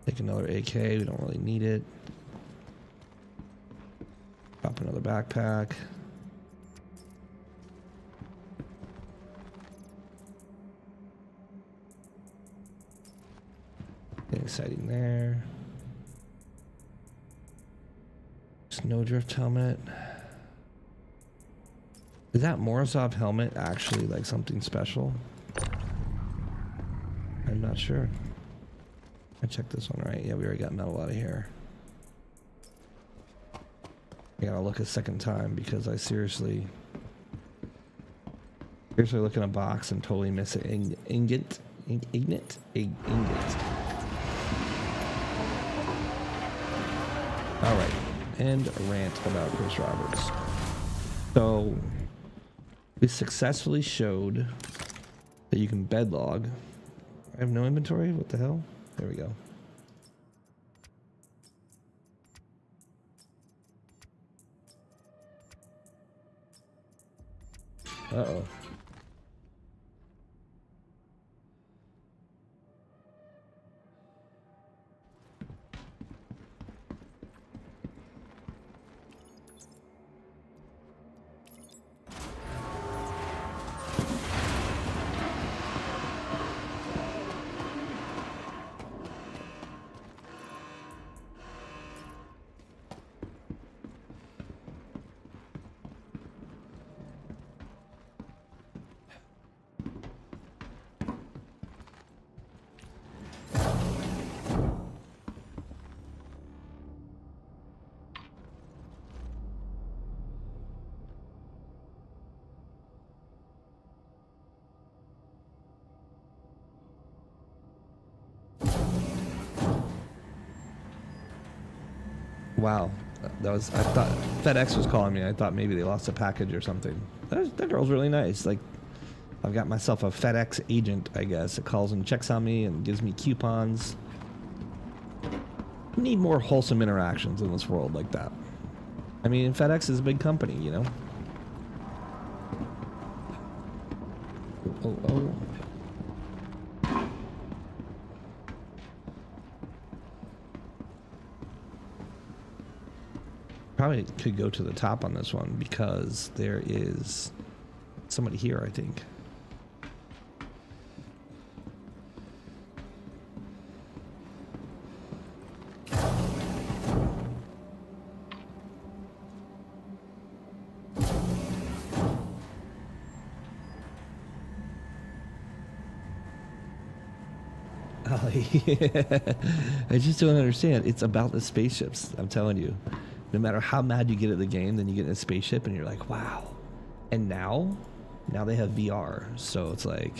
Take another AK. We don't really need it. Pop another backpack. Exciting there. Snowdrift helmet. Is that Morozov helmet actually like something special? I'm not sure. I checked this one right. Yeah, we already got metal out of here. I gotta look a second time because I seriously look in a box and totally miss an ingot. Ingot. All right, and a rant about Chris Roberts. So we successfully showed that you can bed log. I have no inventory. What the hell? There we go. Uh-oh. Wow, that was. I thought FedEx was calling me. I thought maybe they lost a package or something. That girl's really nice. Like, I've got myself a FedEx agent, I guess. It calls and checks on me and gives me coupons. We need more wholesome interactions in this world like that. I mean, FedEx is a big company, you know. Oh. Probably could go to the top on this one because there is somebody here, I think. Oh, yeah. I just don't understand. It's about the spaceships. I'm telling you. No matter how mad you get at the game, then you get in a spaceship and you're like, wow. And now they have VR. So it's like,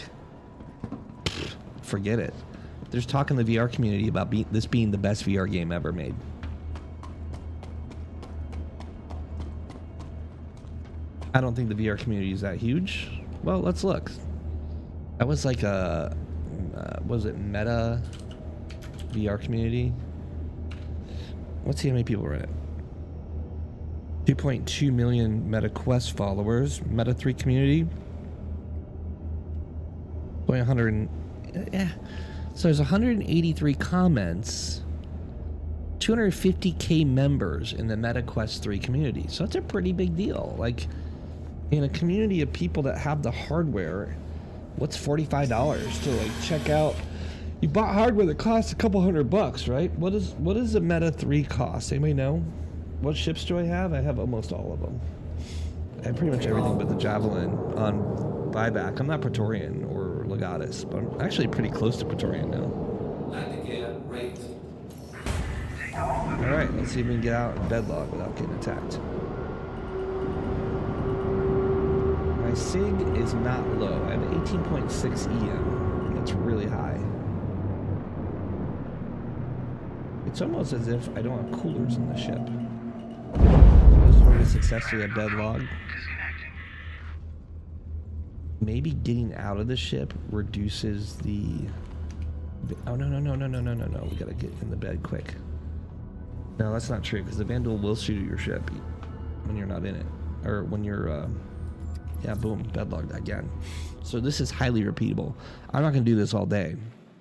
forget it. There's talk in the VR community about this being the best VR game ever made. I don't think the VR community is that huge. Well, let's look. That was like a, was it Meta VR community? Let's see how many people are in it. 2.2 million Meta Quest followers. Meta 3 community. 100. Yeah. So there's 183 comments. 250K members in the Meta Quest 3 community. So that's a pretty big deal. Like, in a community of people that have the hardware, what's $45 to like check out? You bought hardware that costs a couple $100, right? What does the Meta 3 cost? Anybody know? What ships do I have? I have almost all of them. I have pretty much everything but the Javelin on buyback. I'm not Praetorian or Legatus, but I'm actually pretty close to Praetorian now. Landing gear raised. Alright, let's see if we can get out of deadlock without getting attacked. My SIG is not low. I have 18.6 EM. That's really high. It's almost as if I don't have coolers in the ship. Successfully a deadlock. Maybe getting out of the ship reduces the. Oh no. We gotta get in the bed quick. No, that's not true because the Vandal will shoot at your ship when you're not in it, or when you're. Yeah, boom, deadlocked again. So this is highly repeatable. I'm not gonna do this all day,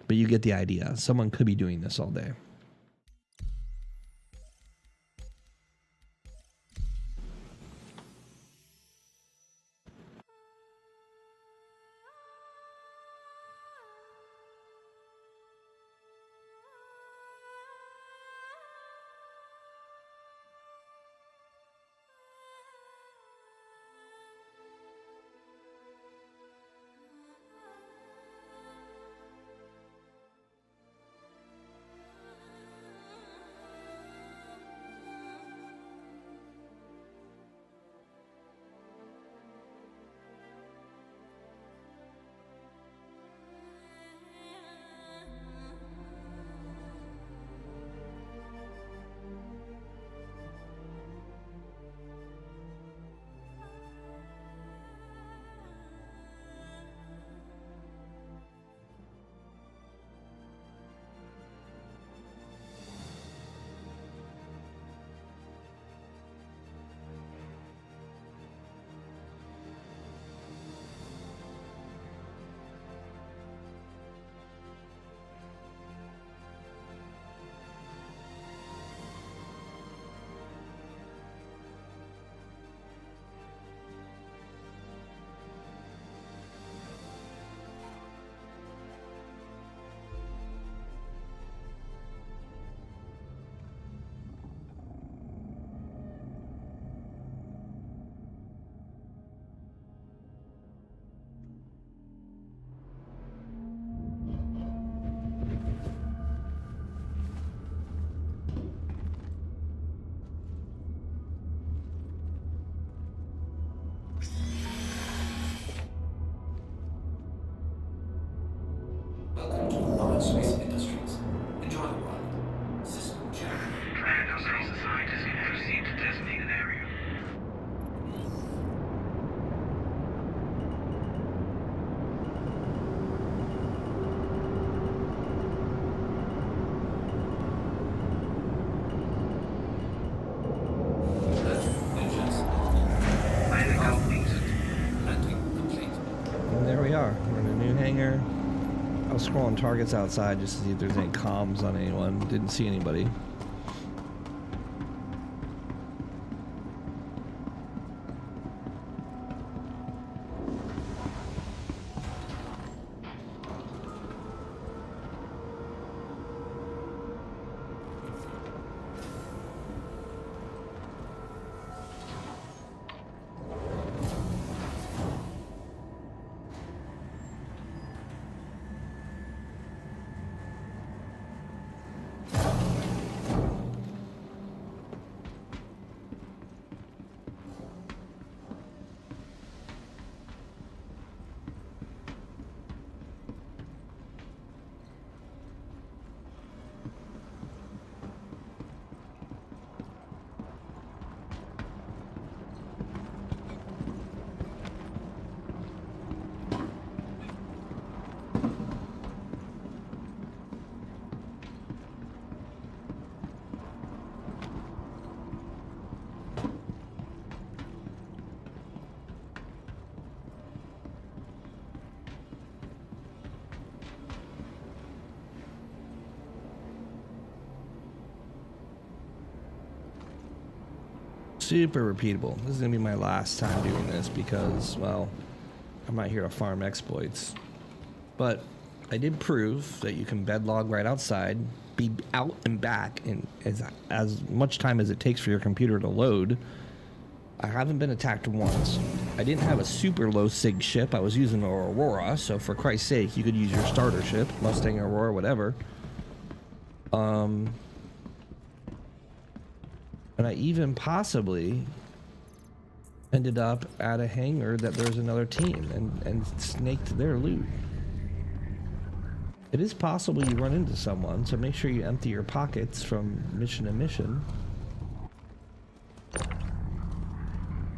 but you get the idea. Someone could be doing this all day. was scrolling targets outside just to see if there's any comms on anyone. Didn't see anybody. Super repeatable. This is gonna be my last time doing this because, well, I'm not here to farm exploits. But I did prove that you can bed log right outside, be out and back in as much time as it takes for your computer to load. I haven't been attacked once. I didn't have a super low sig ship. I was using an Aurora, so for Christ's sake, you could use your starter ship, Mustang, Aurora, whatever. And I even possibly ended up at a hangar that there's another team and snaked their loot. It is possible you run into someone, so make sure you empty your pockets from mission to mission.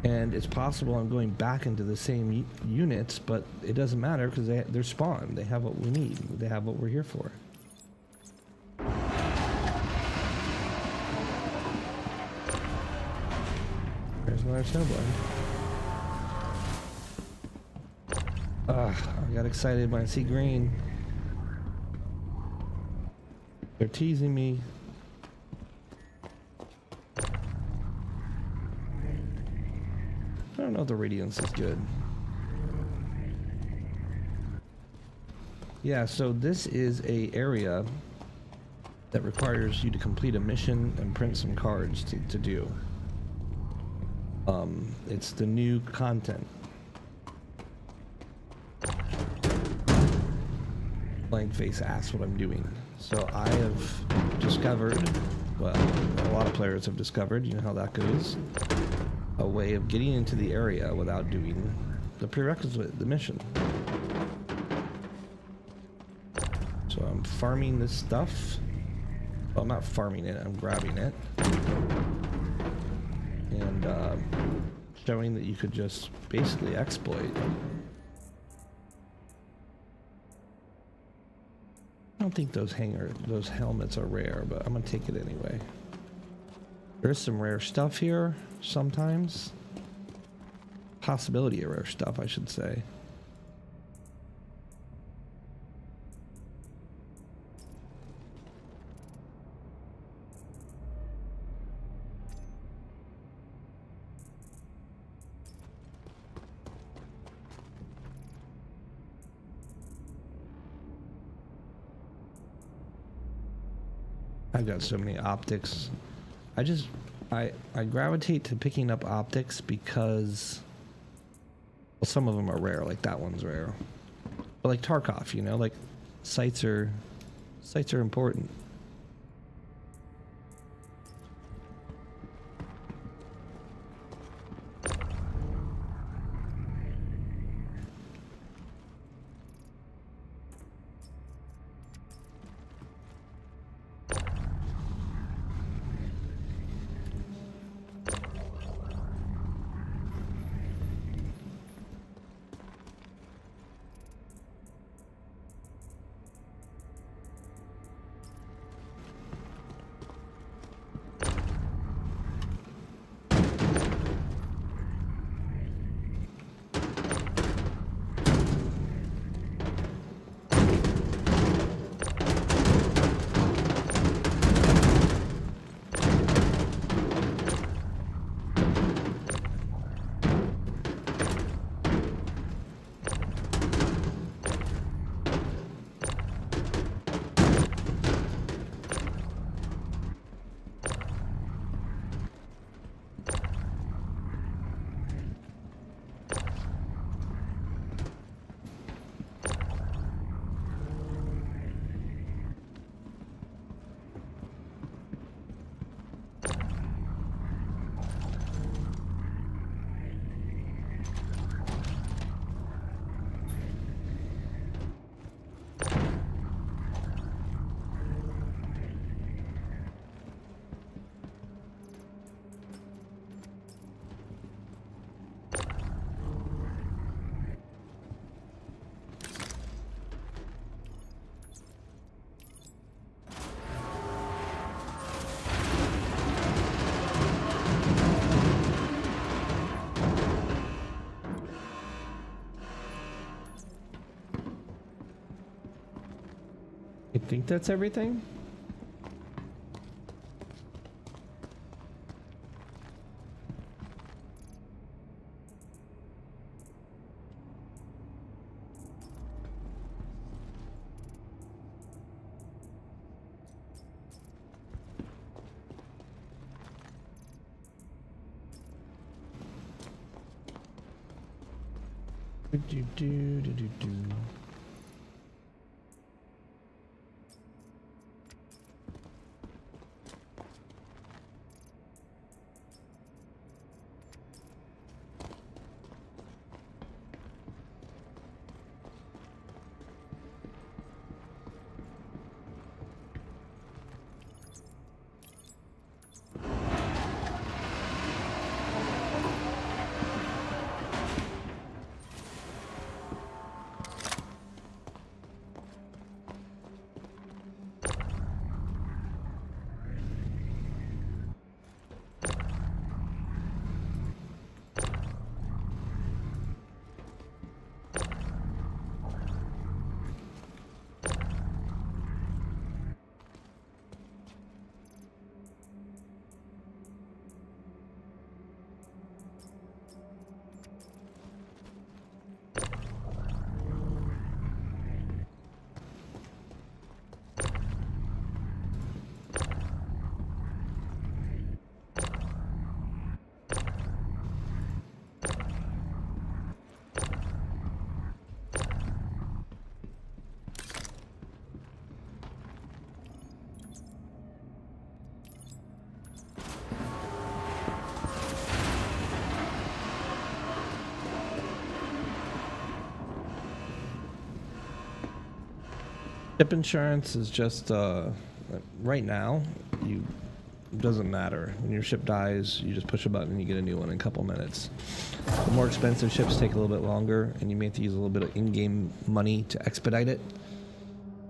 And it's possible I'm going back into the same units, but it doesn't matter because they're spawned. They have what we need. They have what we're here for. There's another snowblind. I got excited when I see green. They're teasing me. I don't know if the radiance is good. Yeah, so this is a area that requires you to complete a mission and print some cards to do. It's the new content. Blank face asks what I'm doing. So I have discovered, well, a lot of players have discovered, you know how that goes, a way of getting into the area without doing the prerequisite, the mission. So I'm farming this stuff. Well, I'm not farming it, I'm grabbing it. And showing that you could just basically exploit. I don't think those helmets are rare, but I'm gonna take it anyway. There's some rare stuff here sometimes. Possibility of rare stuff, I should say. I've got so many optics. I gravitate to picking up optics because, well, some of them are rare, like that one's rare. But like Tarkov, you know, like sights are important. think that's everything. Do. Ship insurance is just right now. It doesn't matter when your ship dies. You just push a button and you get a new one in a couple minutes. The more expensive ships take a little bit longer, and you may have to use a little bit of in-game money to expedite it.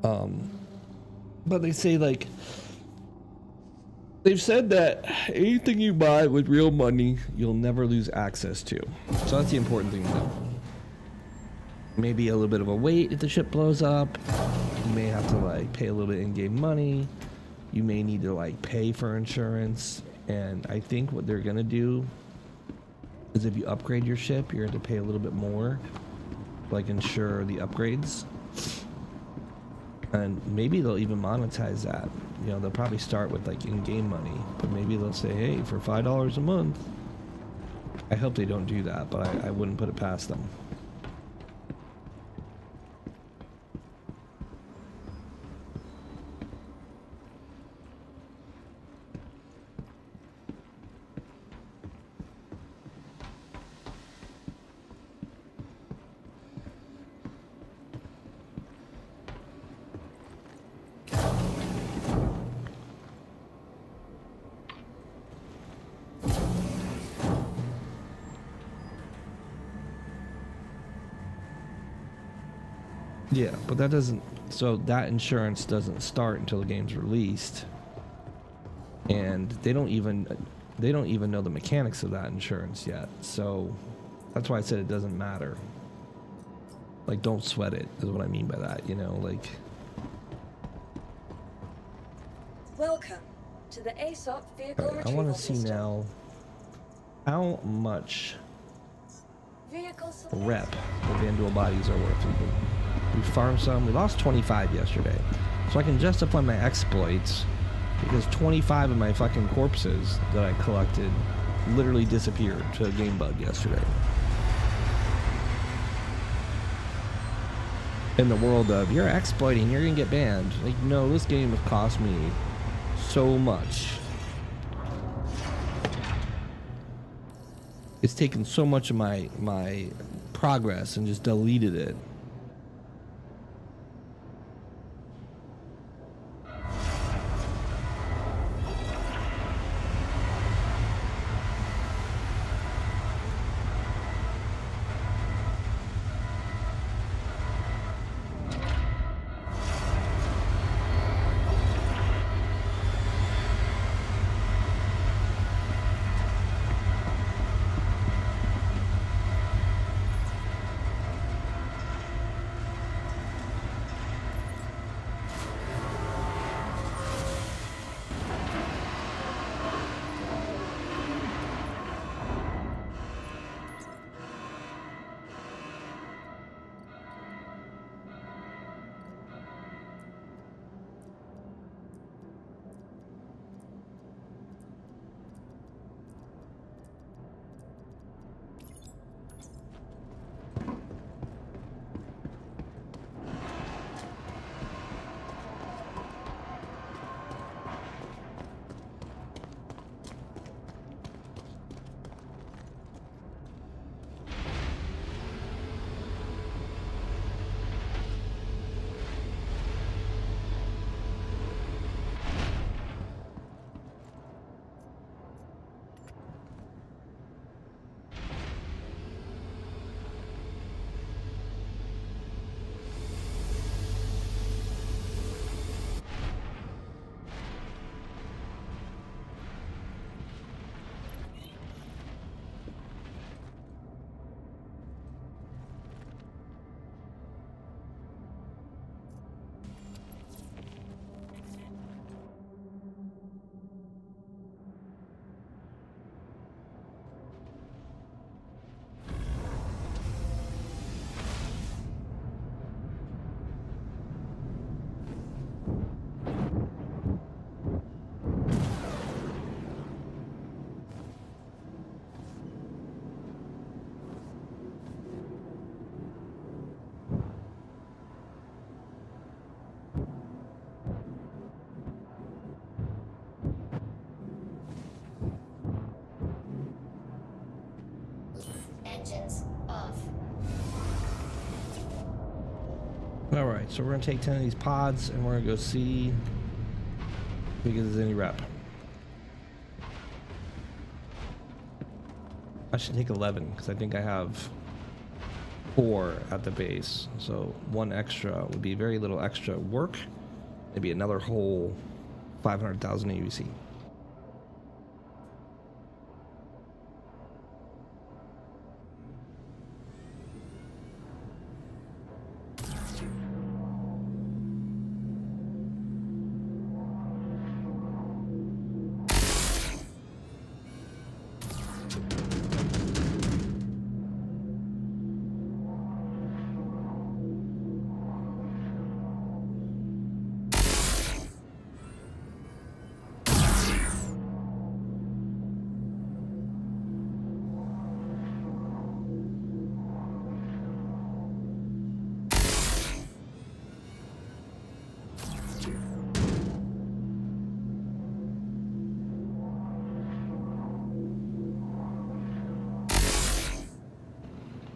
But they say like they've said that anything you buy with real money, you'll never lose access to. So that's the important thing to know. Maybe a little bit of a wait if the ship blows up. You may have to like pay a little bit in-game money. You may need to like pay for insurance. And I think what they're gonna do is if you upgrade your ship, you're going to pay a little bit more, like insure the upgrades. And maybe they'll even monetize that. You know, they'll probably start with like in-game money, but maybe they'll say, hey, for $5 a month. I hope they don't do that, but I wouldn't put it past them. Yeah, but that doesn't, so that insurance doesn't start until the game's released. And they don't even know the mechanics of that insurance yet. So that's why I said it doesn't matter. Like, don't sweat it, is what I mean by that, you know, like. Welcome to the ASOP vehicle Right, I retrieval want to see system. now how much Vehicle select. rep the Vanduul bodies are worth. We farmed some. We lost 25 yesterday. So I can justify my exploits because 25 of my fucking corpses that I collected literally disappeared to a game bug yesterday. In the world of, you're exploiting, you're gonna get banned. Like, no, this game has cost me so much. It's taken so much of my progress and just deleted it. All right, so we're gonna take 10 of these pods and we're gonna go see if there's any rep. I should take 11 because I think I have 4 at the base. So 1 extra would be very little extra work. Maybe another whole 500,000 AUC.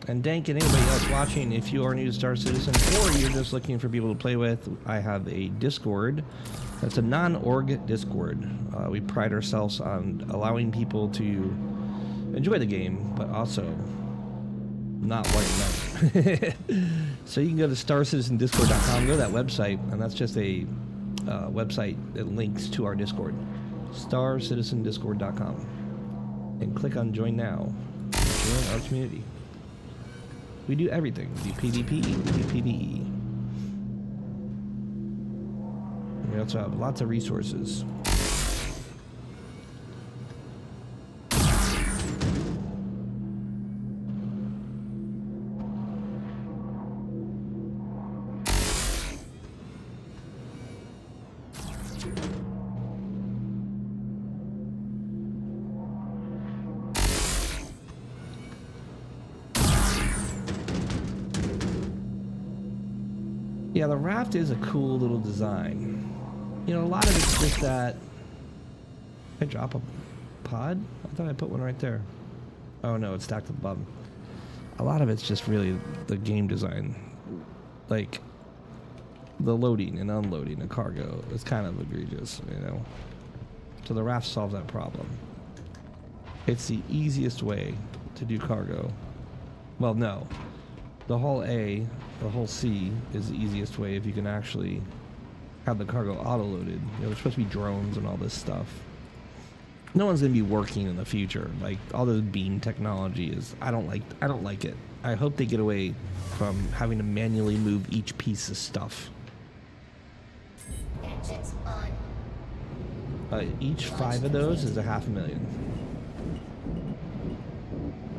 And Dank and anybody else watching, if you are new to Star Citizen or you're just looking for people to play with, I have a Discord. That's a non-org Discord. We pride ourselves on allowing people to enjoy the game, but also not white men. So you can go to starcitizendiscord.com, go to that website, and that's just a website that links to our Discord. starcitizendiscord.com. And click on Join Now. Join our community. We do everything. We do PvP, we do PvE. We also have lots of resources. Yeah, the raft is a cool little design. You know, a lot of it's just that... Did I drop a pod? I thought I put one right there. Oh no, it's stacked at the bottom. A lot of it's just really the game design. Like, the loading and unloading of cargo is kind of egregious, you know? So the raft solves that problem. It's the easiest way to do cargo. Well, no. The hull A, the hull C is the easiest way if you can actually have the cargo auto-loaded. You know, there's supposed to be drones and all this stuff. No one's gonna be working in the future. Like, all this beam technology is, I don't like it. I hope they get away from having to manually move each piece of stuff. Engines on. Each 5 of those is $500,000.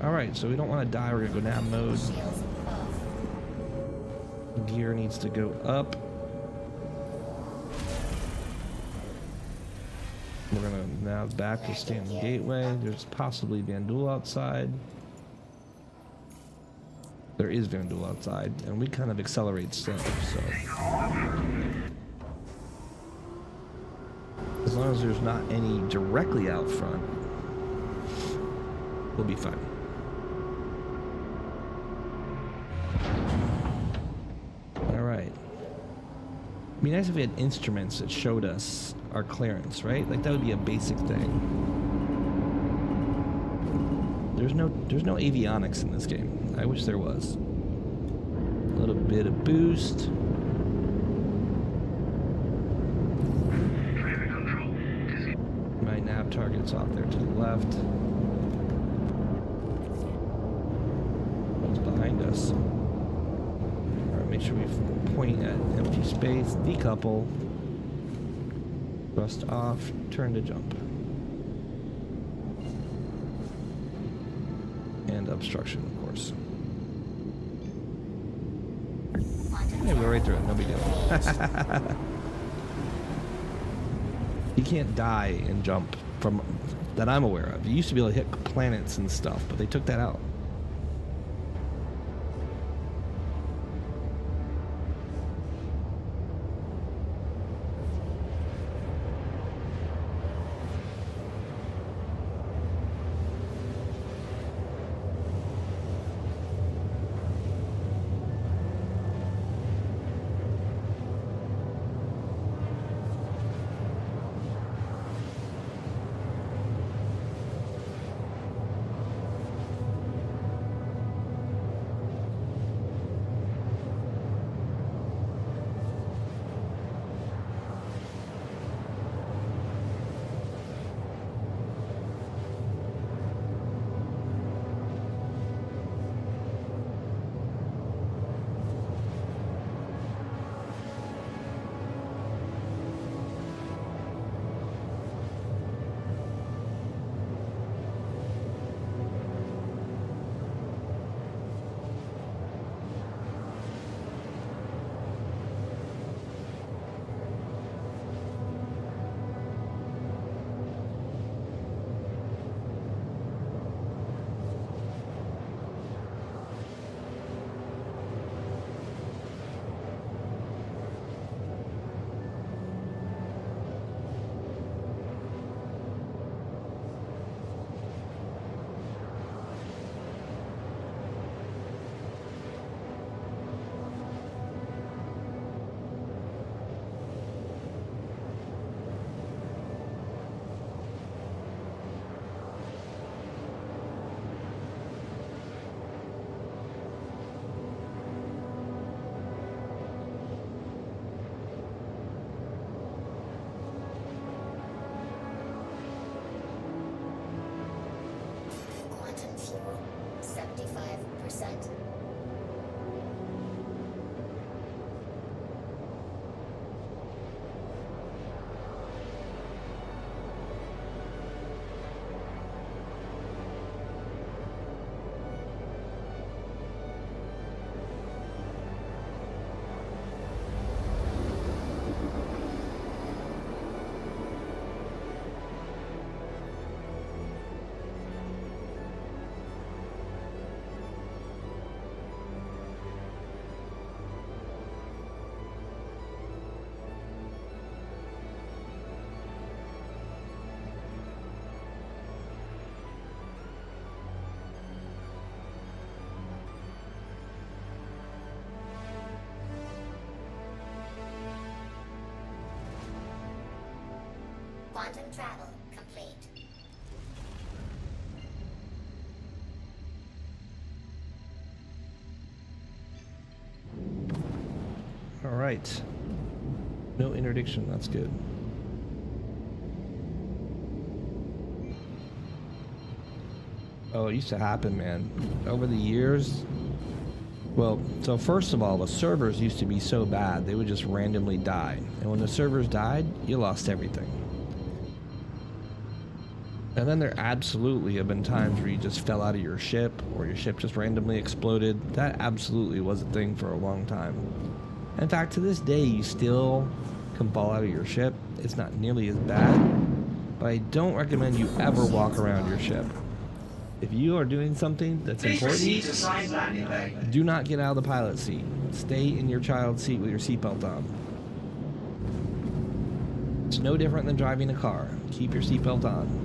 Alright, so we don't want to die. We're gonna go nav mode. Shields off. Gear needs to go up. We're gonna nav back to Stanton Gateway. There's possibly Vandul outside. There is Vandul outside, and we kind of accelerate slow, so. As long as there's not any directly out front, we'll be fine. Alright. It'd be nice if we had instruments that showed us our clearance, right? Like, that would be a basic thing. There's no avionics in this game. I wish there was. A little bit of boost. My nav target's off there to the left. What's behind us? Alright, make sure we point at empty space, decouple, thrust off, turn to jump. And obstruction, of course. Hey, we're right through it, no big deal. You can't die and jump from that I'm aware of. You used to be able to hit planets and stuff, but they took that out. Quantum travel complete. All right. No interdiction. That's good. Oh, it used to happen, man. Over the years. Well, so first of all, the servers used to be so bad, they would just randomly die. And when the servers died, you lost everything. And then there absolutely have been times where you just fell out of your ship, or your ship just randomly exploded. That absolutely was a thing for a long time. In fact, to this day, you still can fall out of your ship. It's not nearly as bad, but I don't recommend you ever walk around your ship. If you are doing something that's Please proceed important, to side landing bay. do not get out of the pilot seat. Stay in your child's seat with your seatbelt on. It's no different than driving a car. Keep your seatbelt on.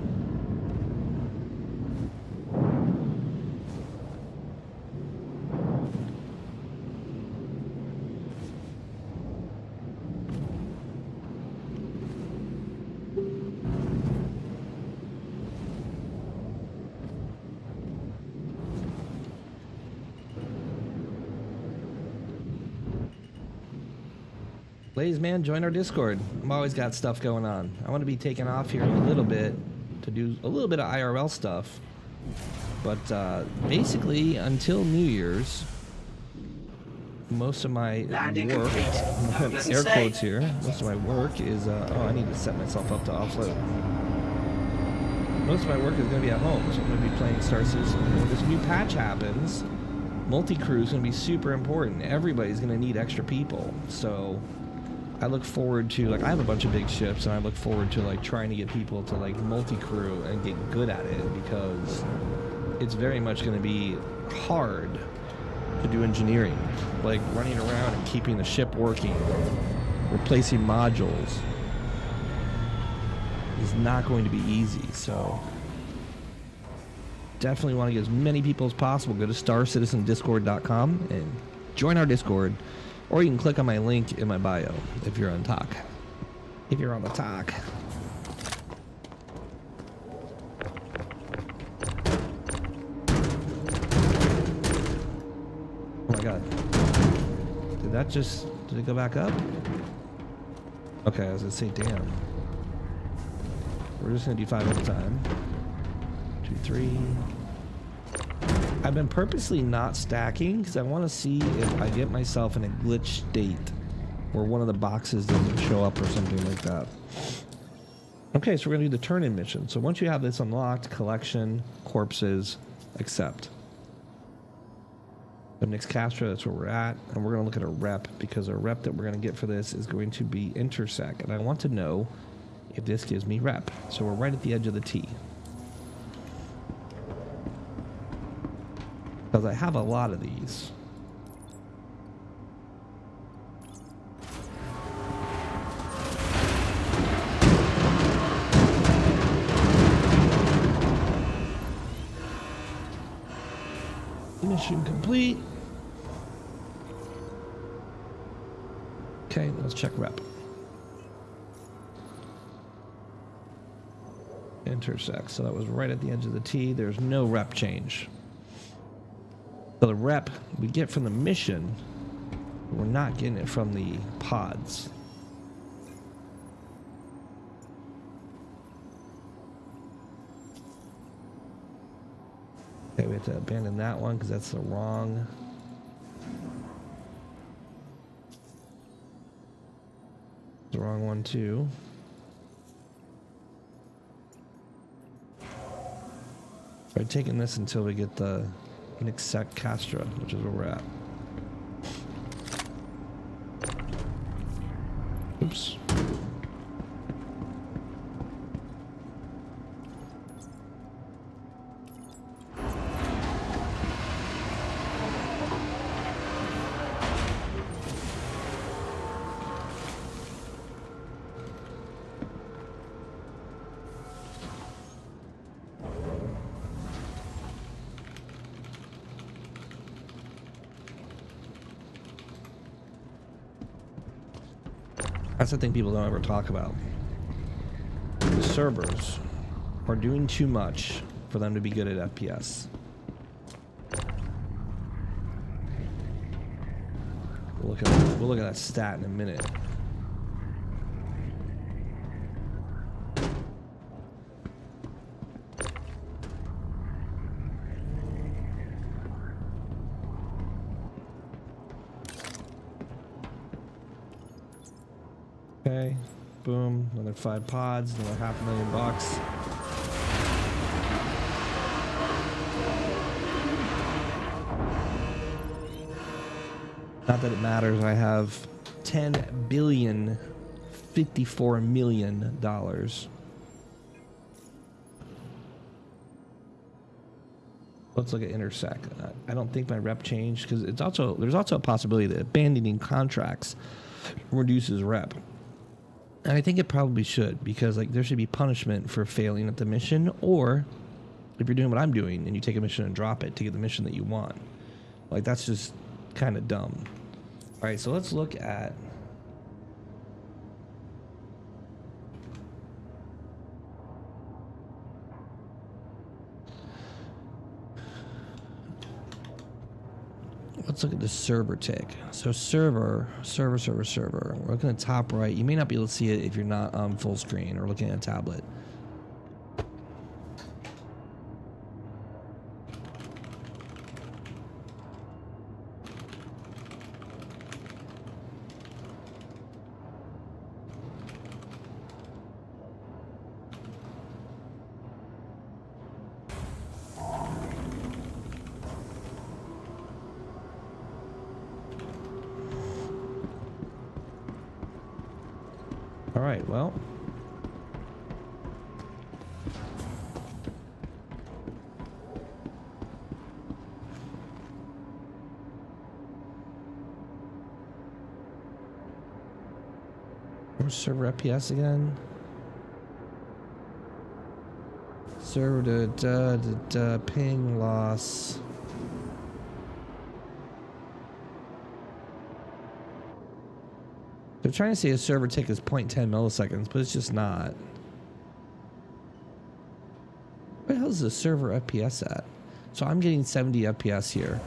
Blaze, man, join our Discord. I've always got stuff going on. I want to be taking off here in a little bit to do a little bit of IRL stuff. But basically, until New Year's, most of my Landing work, complete. air Stay. quotes here, most of my work is, oh, I need to set myself up to offload. Most of my work is going to be at home, so I'm going to be playing Star Citizen. When this new patch happens, multi-crew is going to be super important. Everybody's going to need extra people, so I look forward to, like, I have a bunch of big ships, and I look forward to, like, trying to get people to, like, multi-crew and get good at it, because it's very much going to be hard to do engineering, like running around and keeping the ship working, replacing modules is not going to be easy. So definitely want to get as many people as possible. Go to starcitizendiscord.com and join our Discord, or you can click on my link in my bio if you're on talk. If you're on the talk. Oh my god. Did it go back up? Okay, I was gonna say, damn. We're just gonna do 5 at a time. 2, 3. I've been purposely not stacking because I want to see if I get myself in a glitch state where one of the boxes doesn't show up or something like that. Okay, so we're gonna do the turn-in mission. So once you have this unlocked, collection, corpses, accept. The next Castro, that's where we're at, and we're going to look at a rep, because our rep that we're going to get for this is going to be Intersec, and I want to know if this gives me rep. So we're right at the edge of the T. Because I have a lot of these. Mission complete. Okay, let's check rep. Intersect. So that was right at the edge of the T. There's no rep change. So the rep we get from the mission, we're not getting it from the pods. Okay, we have to abandon that one because that's the wrong. The wrong one too. We're taking this until we get the Nixec Castra, which is where we're at. Oops. That's the thing people don't ever talk about. The servers are doing too much for them to be good at FPS. We'll look at that stat in a minute. Okay, boom, another 5 pods, another $500,000. Not that it matters, I have $10,054 million. Let's look at Intersect. I don't think my rep changed because there's also a possibility that abandoning contracts reduces rep. And I think it probably should, because like there should be punishment for failing at the mission, or if you're doing what I'm doing and you take a mission and drop it to get the mission that you want. Like that's just kind of dumb. All right, so let's look at the server tick. So server. We're looking at top right. You may not be able to see it if you're not on full screen or looking at a tablet. All right, well. Where's server FPS again? Server ping loss. They're trying to say a server tick is 0.10 milliseconds, but it's just not. Where the hell is the server FPS at? So I'm getting 70 FPS here,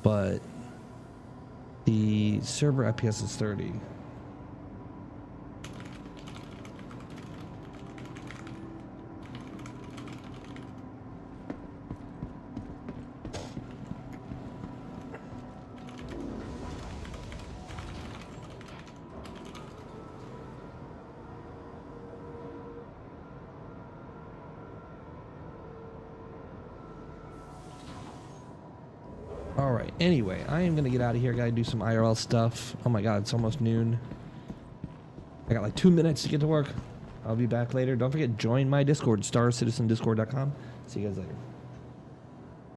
but the server FPS is 30. Alright, anyway, I am gonna get out of here. Gotta do some IRL stuff. Oh my god, it's almost noon. I got like 2 minutes to get to work. I'll be back later. Don't forget, join my Discord, starcitizendiscord.com. See you guys later.